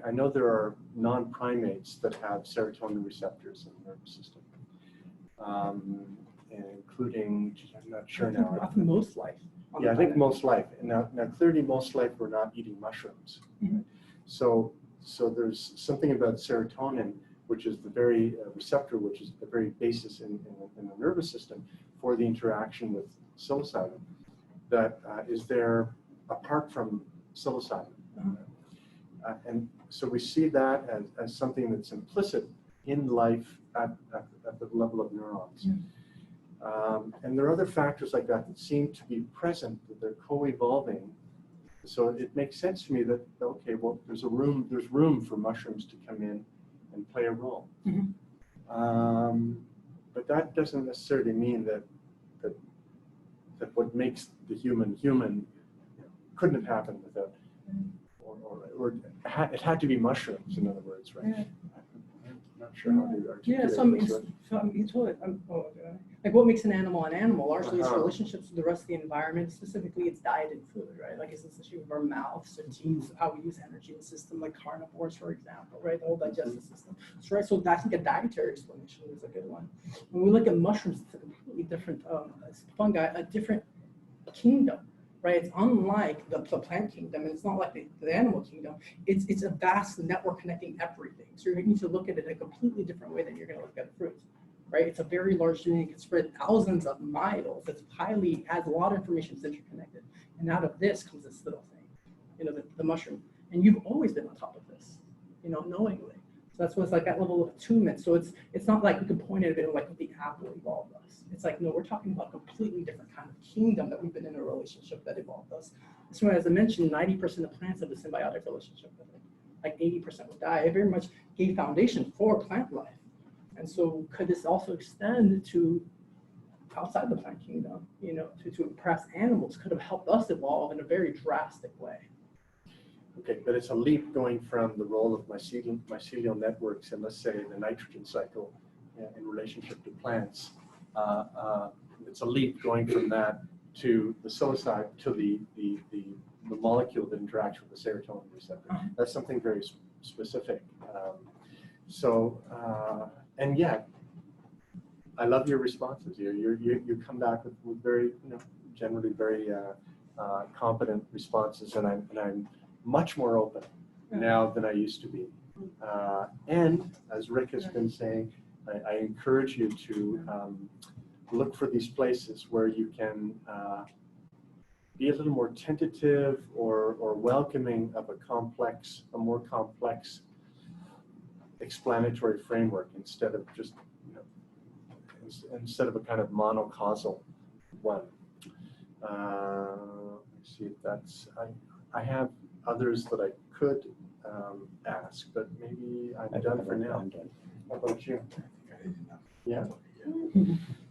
I know there are non-primates that have serotonin receptors in the nervous system, including, I'm not sure now. I think most life. Yeah, I think most life. And now clearly most life we're not eating mushrooms. Mm-hmm. So there's something about serotonin, which is the very receptor, which is the very basis in the nervous system for the interaction with psilocybin, that is there apart from psilocybin. And so we see that as something that's implicit in life at the level of neurons. And there are other factors like that seem to be present, that they're co-evolving. So it makes sense to me that, okay, well, there's room for mushrooms to come in and play a role. But that doesn't necessarily mean that what makes the human couldn't have happened without, or it had to be mushrooms, in other words, right? Yeah. I'm not sure how to articulate like what makes an animal, largely its relationships with the rest of the environment, specifically its diet and food, right? Like it's the shape of our mouths, and genes, how we use energy in the system, like carnivores, for example, right? The whole digestive system. So, right, so I think a dietary explanation is a good one. When we look at mushrooms, it's a completely different fungi, a different kingdom. Right, it's unlike the plant kingdom, and it's not like the animal kingdom. It's a vast network connecting everything. So you need to look at it in a completely different way than you're going to look at fruit. Right, it's a very large unit. It can spread thousands of miles. It's has a lot of information that's interconnected. And out of this comes this little thing, the mushroom. And you've always been on top of this, knowingly. So that's what's like that level of attunement. So it's not like we can point at it like the apple evolved us. It's like, no, we're talking about a completely different kind of kingdom that we've been in a relationship that evolved us. So as I mentioned, 90% of plants have a symbiotic relationship with it. Like 80% would die. It very much gave foundation for plant life. And so could this also extend to outside the plant kingdom, to perhaps animals could have helped us evolve in a very drastic way. Okay, but it's a leap going from the role of mycelial networks and, let's say, the nitrogen cycle in relationship to plants. It's a leap going from that to the psilocybin, to the molecule that interacts with the serotonin receptor. That's something very specific. And yet, I love your responses here. You come back with very, generally very competent responses, and I'm much more open now than I used to be. And as Rick has been saying, I encourage you to look for these places where you can be a little more tentative or welcoming of a more complex explanatory framework instead of just, instead of a kind of monocausal one. Let's see if that's, I have others that I could ask, but maybe I'm done for now. How about you? Yeah?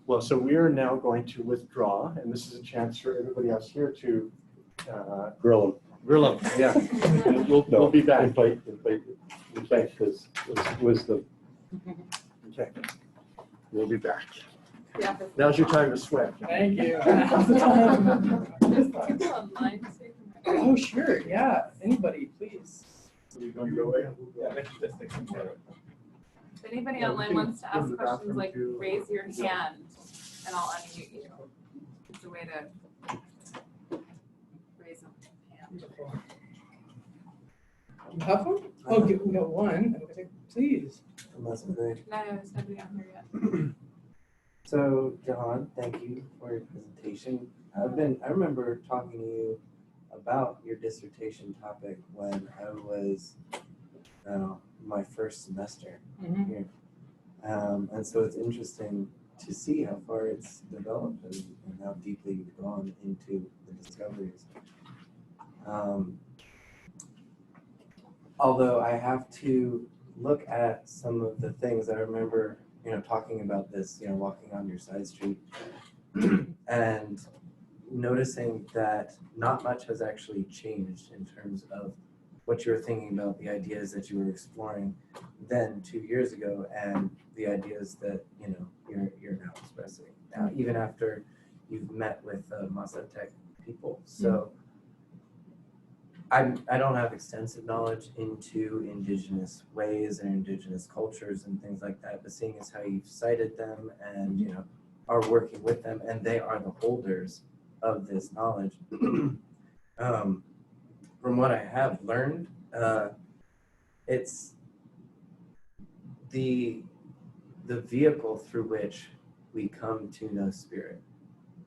Well, so we are now going to withdraw, and this is a chance for everybody else here to Grill grill them. Yeah. And we'll be back. Invite, because wisdom. Okay. We'll be back. Yeah. Now's your time to sweat. Thank you. There's people online, so you can- Oh, sure, yeah, anybody, please. Are you going to go away? If anybody Yeah, we online can wants to go to ask the questions, bathroom like too. raise your hand and I'll unmute you. It's a way to raise a hand. You have one? Oh, we got one, okay, please. Mazatec. No, there's nobody on here yet. So, Jahan, thank you for your presentation. I remember talking to you about your dissertation topic when I was my first semester Mhm. here. And so it's interesting to see how far it's developed and how deeply you've gone into the discoveries. Although I have to look at some of the things I remember, talking about this, walking on your side street and noticing that not much has actually changed in terms of what you were thinking about, the ideas that you were exploring then 2 years ago, and the ideas that you're now expressing now, even after you've met with Mazatec people. So I don't have extensive knowledge into indigenous ways and indigenous cultures and things like that, but seeing as how you've cited them and are working with them, and they are the holders of this knowledge. From what I have learned, it's the vehicle through which we come to know spirit,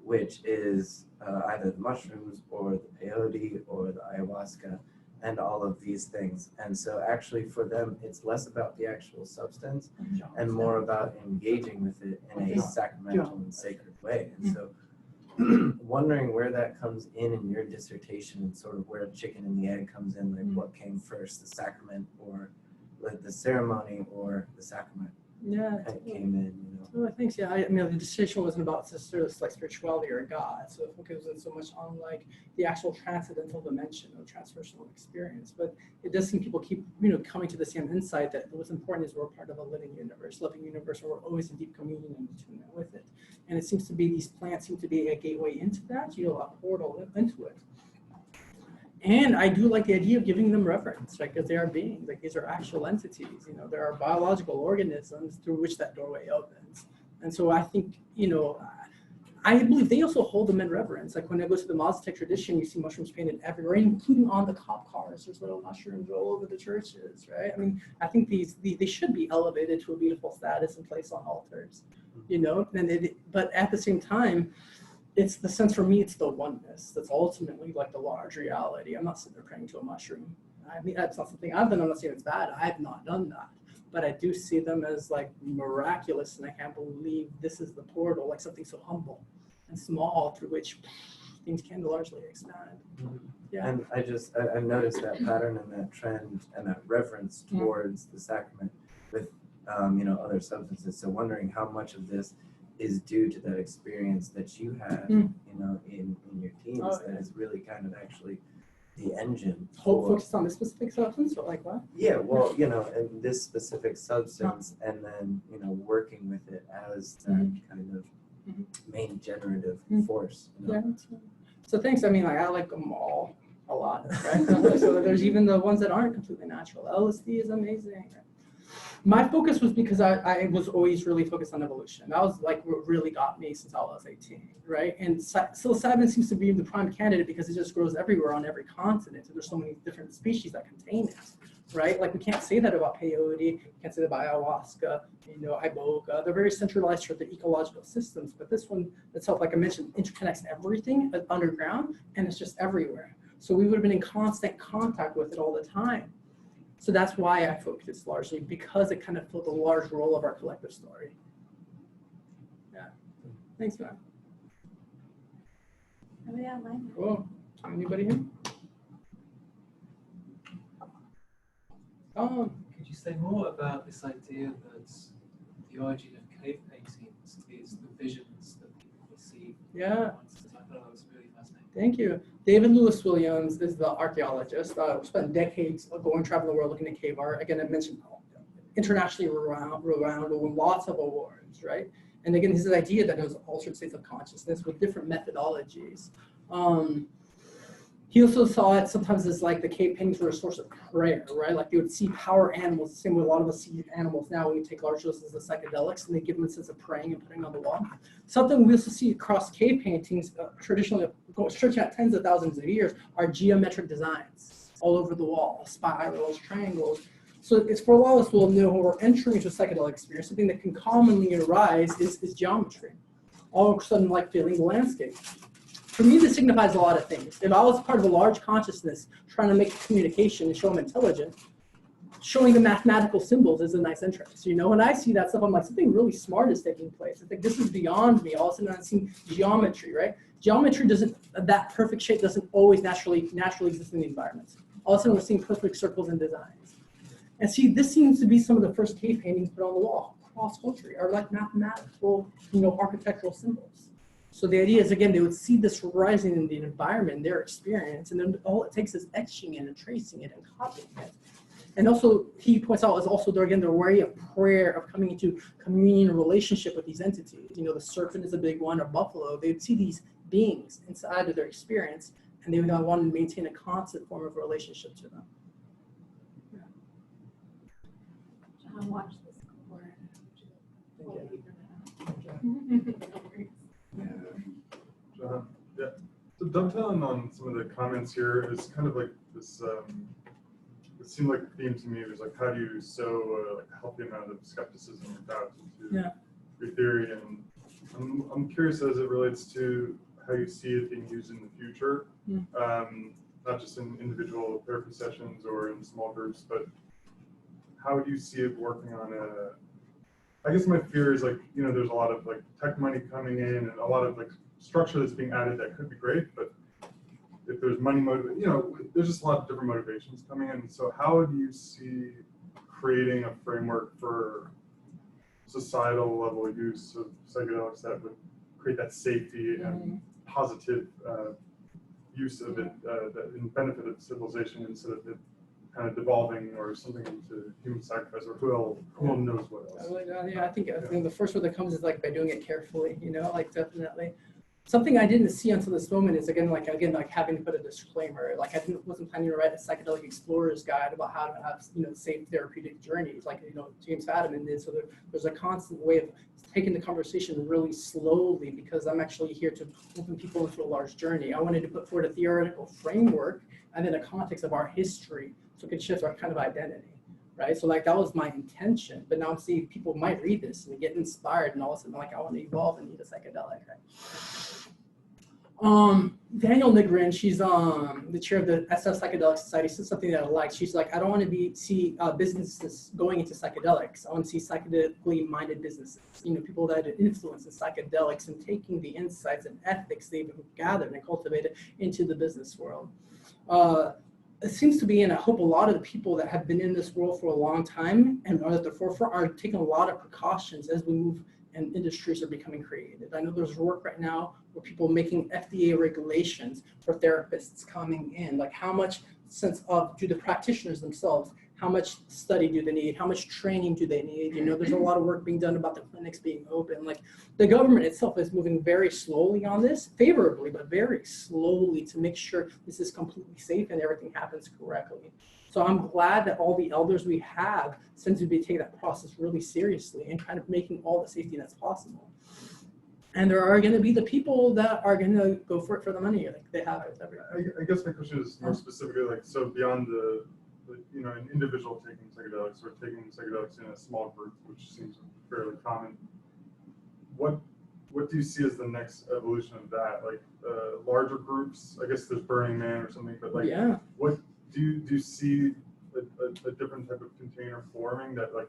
which is either the mushrooms or the peyote or the ayahuasca and all of these things. And so actually for them, it's less about the actual substance and more about engaging with it in a sacramental and sacred way. And so wondering where that comes in your dissertation and sort of where the chicken and the egg comes in, like what came first, the sacrament or the ceremony or the sacrament Yeah. that came in, Oh, thanks. Yeah, I mean, the dissertation wasn't about necessarily like spirituality or God, so it wasn't so much on like the actual transcendental dimension of transpersonal experience. But it does seem people keep, coming to the same insight that what's important is we're part of a living universe, where we're always in deep communion and attunement with it. And it seems to be these plants seem to be a gateway into that, a portal into it. And I do like the idea of giving them reverence, right? Because they are beings, like these are actual entities, there are biological organisms through which that doorway opens. And so I think, I believe they also hold them in reverence. Like when I go to the Mazatec tradition, you see mushrooms painted everywhere, including on the cop cars. There's little mushrooms all over the churches, right? I mean, I think they should be elevated to a beautiful status and placed on altars, but at the same time, it's the sense for me, it's the oneness that's ultimately like the large reality. I'm not sitting there praying to a mushroom. I mean, that's not something I've done. I'm not saying it's bad. I've not done that. But I do see them as like miraculous, and I can't believe this is the portal, like something so humble and small through which things can largely expand. Yeah. And I've noticed that pattern and that trend and that reference towards the sacrament with, other substances. So wondering how much of this is due to that experience that you had, in your teens, that is really kind of actually the engine. Focused on this specific substance, or like what? Yeah, well, and this specific substance, and then, working with it as that kind of main generative force. Yeah. So thanks. I mean, like, I like them all a lot, right? So there's even the ones that aren't completely natural. LSD is amazing. My focus was because I was always really focused on evolution. That was like what really got me since I was 18, right? And psilocybin seems to be the prime candidate because it just grows everywhere on every continent. And there's so many different species that contain it, right? Like we can't say that about peyote, we can't say that about ayahuasca, iboga. They're very centralized for the ecological systems, but this one itself, like I mentioned, interconnects everything underground, and it's just everywhere. So we would have been in constant contact with it all the time. So that's why I focused largely, because it kind of filled a large role of our collective story. Yeah. Thanks, man. Oh, yeah, mine. Cool. Anybody here? Could you say more about this idea that the origin of cave paintings is the visions that people receive? Yeah. I thought that was really fascinating. Thank you. David Lewis Williams is the archaeologist. Spent decades going traveling the world looking at cave art. Again, I mentioned internationally renowned, won lots of awards, right? And again, his idea that it was altered states of consciousness with different methodologies. He also saw it sometimes as like the cave paintings were a source of prayer, right? Like they would see power animals, the same way a lot of us see animals now when we take large doses of psychedelics, and they give them a sense of praying and putting on the wall. Something we also see across cave paintings, traditionally stretching out tens of thousands of years, are geometric designs all over the wall, spirals, triangles. So it's for a lot of us will know when we're entering into a psychedelic experience, something that can commonly arise is geometry. All of a sudden, like feeling the landscape. For me, this signifies a lot of things. If I was part of a large consciousness trying to make communication and show I'm intelligent, showing the mathematical symbols is a nice interest. When I see that stuff, I'm like, something really smart is taking place. I think this is beyond me. All of a sudden, I'm seeing geometry, right? Geometry that perfect shape doesn't always naturally exist in the environment. All of a sudden, we're seeing perfect circles and designs. And see, this seems to be some of the first cave paintings put on the wall, cross-culturally, are like mathematical, architectural symbols. So the idea is, again, they would see this rising in the environment, their experience, and then all it takes is etching it and tracing it and copying it. And also, he points out, is also, again, their way of prayer, of coming into communion relationship with these entities. The serpent is a big one, or buffalo. They would see these beings inside of their experience, and they would want to maintain a constant form of relationship to them. Yeah. Jahan, watch this cord. Yeah. So dovetailing on some of the comments here is kind of like this. It seemed like a theme to me. It was like, how do you sow a healthy amount of skepticism or doubt into your theory? And I'm curious as it relates to how you see it being used in the future, not just in individual therapy sessions or in small groups, but how do you see it working on I guess my fear is like, there's a lot of like tech money coming in and a lot of like structure that's being added that could be great, but if there's money there's just a lot of different motivations coming in. So how do you see creating a framework for societal level use of psychedelics that would create that safety and positive use of it that in benefit of civilization instead of it kind of devolving or something into human sacrifice or who knows what else? I think the first word that comes is like by doing it carefully, like definitely. Something I didn't see until this moment is again like having to put a disclaimer. Like I wasn't planning to write a psychedelic explorer's guide about how to have safe therapeutic journeys, like James Fadiman did. So there's a constant way of taking the conversation really slowly because I'm actually here to open people into a large journey. I wanted to put forward a theoretical framework and then a context of our history so it could shift our kind of identity. Right, so like that was my intention, but now I'm seeing people might read this and get inspired, and all of a sudden, like I want to evolve and need a psychedelic. Right? Daniel Nigrin, she's the chair of the SF Psychedelic Society, said something that I like. She's like, I don't want to see businesses going into psychedelics. I want to see psychedelically minded businesses. You know, people that are influenced in psychedelics and taking the insights and ethics they've gathered and cultivated into the business world. It seems to be, and I hope a lot of the people that have been in this world for a long time and are at the forefront are taking a lot of precautions as we move and industries are becoming created. I know there's work right now where people making FDA regulations for therapists coming in, like how much sense of, do the practitioners themselves, how much study do they need, how much training do they need? You know, there's a lot of work being done about the clinics being open. Like the government itself is moving very slowly on this, favorably, but very slowly to make sure this is completely safe and everything happens correctly. So I'm glad that all the elders we have seem to be taking that process really seriously and kind of making all the safety nets possible. And there are going to be the people that are going to go for it for the money, like they have it everywhere. I guess my question is more specifically, like, so beyond the you know, an individual taking psychedelics or taking psychedelics in a small group, which seems fairly common, what do you see as the next evolution of that? Like larger groups, I guess there's Burning Man or something, but like, Yeah. what do you see a different type of container forming that like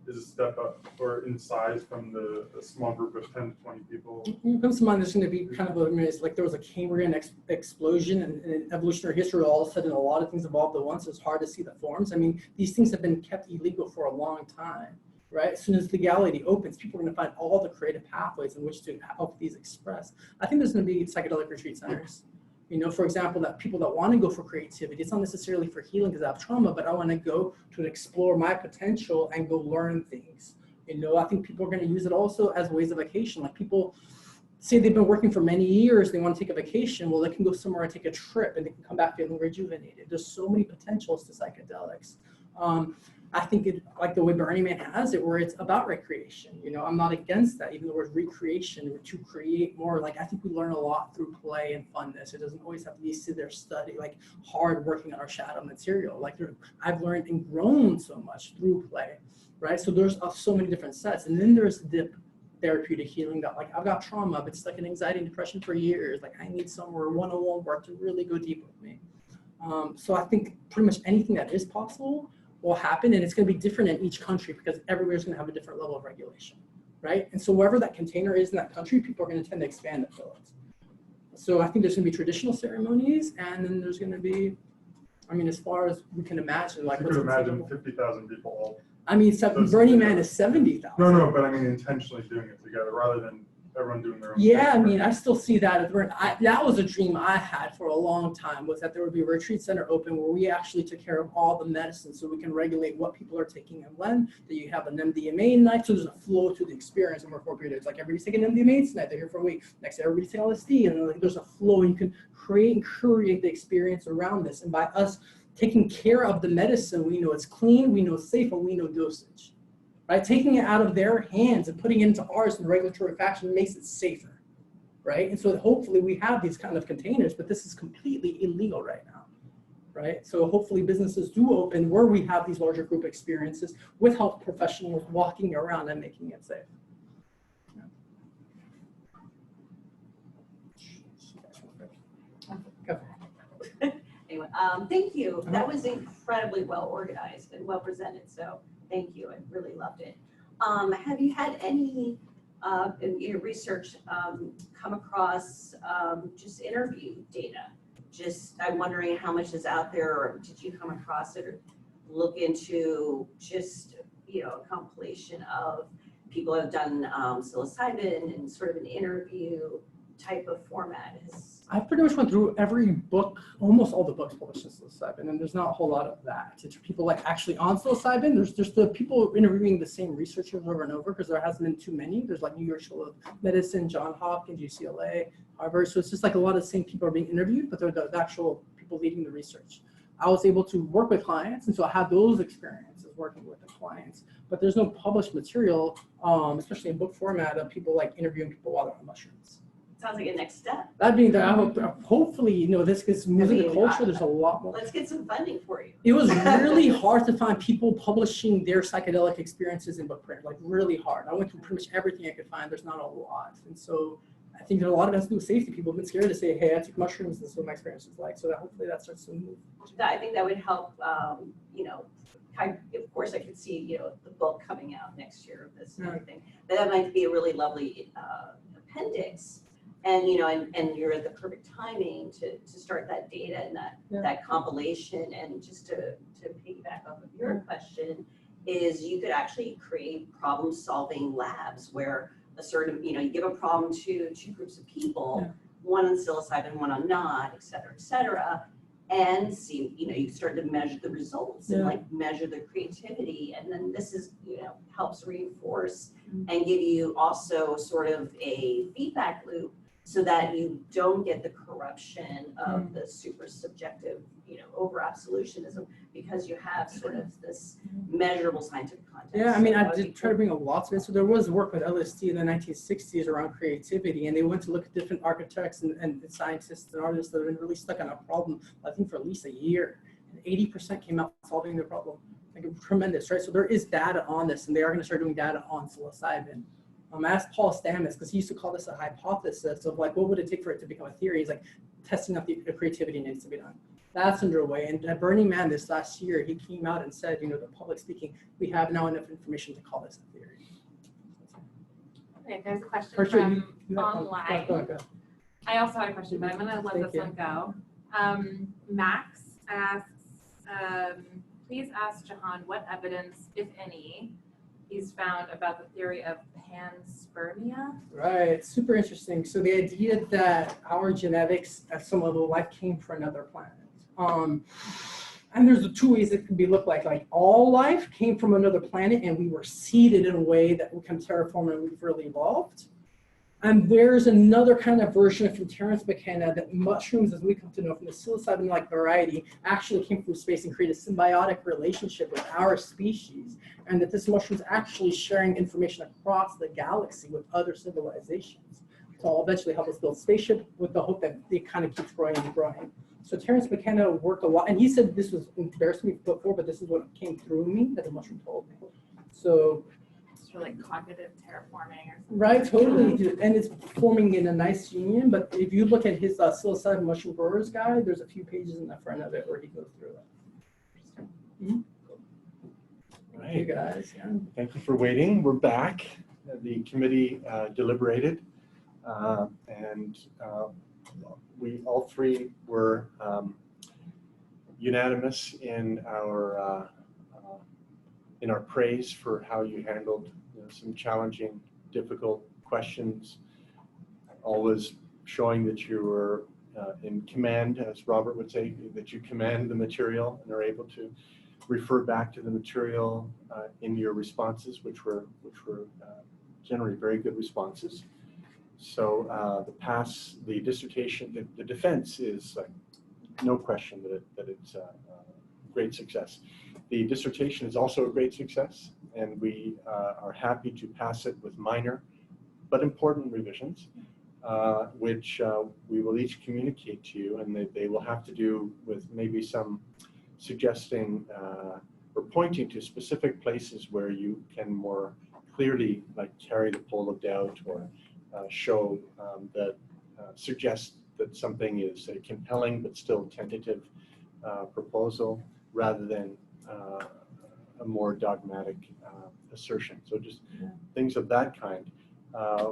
is a step up or in size from a small group of 10 to 20 people? It comes to mind, there's going to be kind of like there was a Cambrian explosion in evolutionary history. All of a sudden, a lot of things evolved at once. It's hard to see the forms. I mean, these things have been kept illegal for a long time, right? As soon as legality opens, people are going to find all the creative pathways in which to help these express. I think there's going to be psychedelic retreat centers. You know, for example, that people that want to go for creativity, it's not necessarily for healing because I have trauma, but I want to go to explore my potential and go learn things. You know, I think people are going to use it also as ways of vacation. Like people say they've been working for many years, they want to take a vacation. Well, they can go somewhere and take a trip and they can come back feeling rejuvenated. There's so many potentials to psychedelics. I think it, like the way Burning Man has it, where it's about recreation. You know, I'm not against that, even the word recreation, or to create more. Like, I think we learn a lot through play and funness. It doesn't always have to be sit there study, like hard working on our shadow material. Like I've learned and grown so much through play, right? So there's so many different sets. And then there's the therapeutic healing that, like, I've got trauma, but it's like an anxiety and depression for years. Like I need somewhere one-on-one work to really go deep with me. So I think pretty much anything that is possible will happen, and it's going to be different in each country because everywhere's going to have a different level of regulation, right? And so wherever that container is in that country, people are going to tend to expand the fill it. So I think there's going to be traditional ceremonies, and then there's going to be, I mean, as far as we can imagine, like you could imagine 50,000 people all. I mean, Burning Man is 70,000. No, but I mean intentionally doing it together rather than everyone doing their own Yeah, thing. I mean, I still see that. That was a dream I had for a long time, was that there would be a retreat center open where we actually took care of all the medicine so we can regulate what people are taking and when, that you have an MDMA night, so there's a flow to the experience over 4 periods. Like everybody's taking MDMA tonight, they're here for a week. Next, everybody's taking LSD, and like, there's a flow. You can create and curate the experience around this. And by us taking care of the medicine, we know it's clean, we know it's safe, and we know dosage. Right, taking it out of their hands and putting it into ours in regulatory fashion makes it safer, right? And so hopefully we have these kind of containers, but this is completely illegal right now, right? So hopefully businesses do open where we have these larger group experiences with health professionals walking around and making it safe. Yeah. Anyway, thank you. That was incredibly well organized and well presented. So thank you. I really loved it. Have you had any in your research come across just interview data? Just I'm wondering how much is out there, or did you come across it, or look into just, you know, a compilation of people who have done psilocybin and sort of an interview type of format? I pretty much went through every book, almost all the books published in psilocybin, and there's not a whole lot of that. It's people like actually on psilocybin. There's just the people interviewing the same researchers over and over because there hasn't been too many. There's like New York School of Medicine, Johns Hopkins, UCLA, Harvard. So it's just like a lot of the same people are being interviewed, but they're the actual people leading the research. I was able to work with clients, and so I had those experiences working with the clients. But there's no published material, especially in book format, of people like interviewing people while they're on mushrooms. Sounds like a next step. That'd be I hope, hopefully, you know, this gets moving the culture. There's a lot more. Let's get some funding for you. It was really hard to find people publishing their psychedelic experiences in book print, like really hard. I went through pretty much everything I could find. There's not a lot. And so I think there's a lot of it has to do with safety. People have been scared to say, hey, I took mushrooms, this is what my experience is like. So that hopefully that starts to move. I think that would help, of course, I could see, the book coming out next year of this and everything. But that might be a really lovely appendix. And, and you're at the perfect timing to start that data and that compilation. And just to piggyback off of your question is you could actually create problem-solving labs where a certain, you give a problem to two groups of people, one on psilocybin, one on not, et cetera, and see, you start to measure the results and like measure the creativity. And then this is, helps reinforce and give you also sort of a feedback loop so that you don't get the corruption of the super subjective, over absolutionism, because you have sort of this measurable scientific context. Yeah, I mean, I did try to bring up lots of it. So there was work with LSD in the 1960s around creativity, and they went to look at different architects and scientists and artists that have been really stuck on a problem, I think for at least a year. And 80% came out solving the problem. Like, tremendous, right? So there is data on this, and they are going to start doing data on psilocybin. I asked Paul Stamets, because he used to call this a hypothesis of like, what would it take for it to become a theory? He's like, testing out the creativity needs to be done. That's underway. And at Burning Man this last year, he came out and said, the public speaking, we have now enough information to call this a theory. Okay, there's a question from online. Go ahead. I also had a question, but I'm going to let this one go. Max asks, please ask Jahan what evidence, if any, he's found about the theory of panspermia. Right, super interesting. So the idea that our genetics at some level of life came from another planet. And there's the two ways it can be looked like all life came from another planet and we were seeded in a way that we can terraform and we've really evolved. And there's another kind of version from Terence McKenna that mushrooms, as we come to know from the psilocybin-like variety, actually came from space and created a symbiotic relationship with our species, and that this mushroom is actually sharing information across the galaxy with other civilizations. So it'll eventually help us build a spaceship with the hope that it kind of keeps growing and growing. So Terence McKenna worked a lot, and he said this was embarrassing me before, but this is what came through me that the mushroom told me. So for like cognitive terraforming or something. Right, totally, and it's forming in a nice union. But if you look at his psilocybin mushroom growers guide, there's a few pages in the front of it where he goes through it. Right. You guys, Thank you for waiting. We're back. The committee deliberated, and we all three were unanimous in our praise for how you handled some challenging, difficult questions, always showing that you were in command, as Robert would say, that you command the material and are able to refer back to the material in your responses, which were generally very good responses. So the dissertation, the defense is no question that it's a great success. The dissertation is also a great success, and we are happy to pass it with minor but important revisions, which we will each communicate to you, and they will have to do with maybe some suggesting or pointing to specific places where you can more clearly carry the pole of doubt or show that suggest that something is a compelling but still tentative proposal rather than a more dogmatic assertion. So just things of that kind,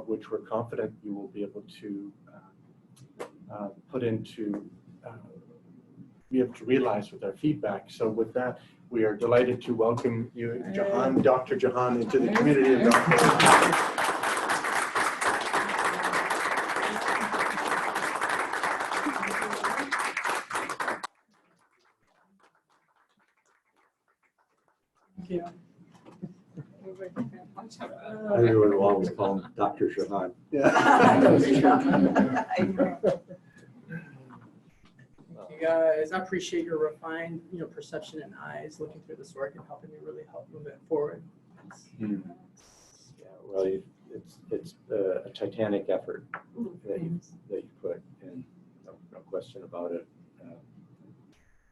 which we're confident you will be able to put into, be able to realize with our feedback. So with that, we are delighted to welcome you, Jahan, Dr. Jahan, into the community of doctors. Everyone will always call him Dr. Jahan. You guys, I appreciate your refined, perception and eyes looking through this work and helping me really help move it forward. Yeah, well, it's a titanic effort that you put in, no question about it.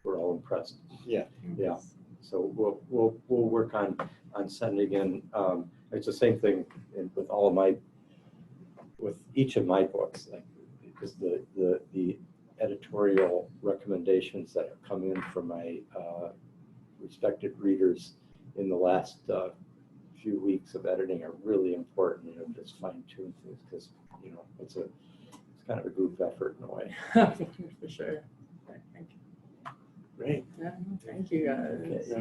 We're all impressed. Yeah. So we'll work on sending in. It's the same thing with all of my with each of my books, like, because the editorial recommendations that have come in from my respected readers in the last few weeks of editing are really important, you know, just fine tune things, because, you know, it's kind of a group effort in a way. For sure. Thank you. Great. Yeah, thank you guys. Okay.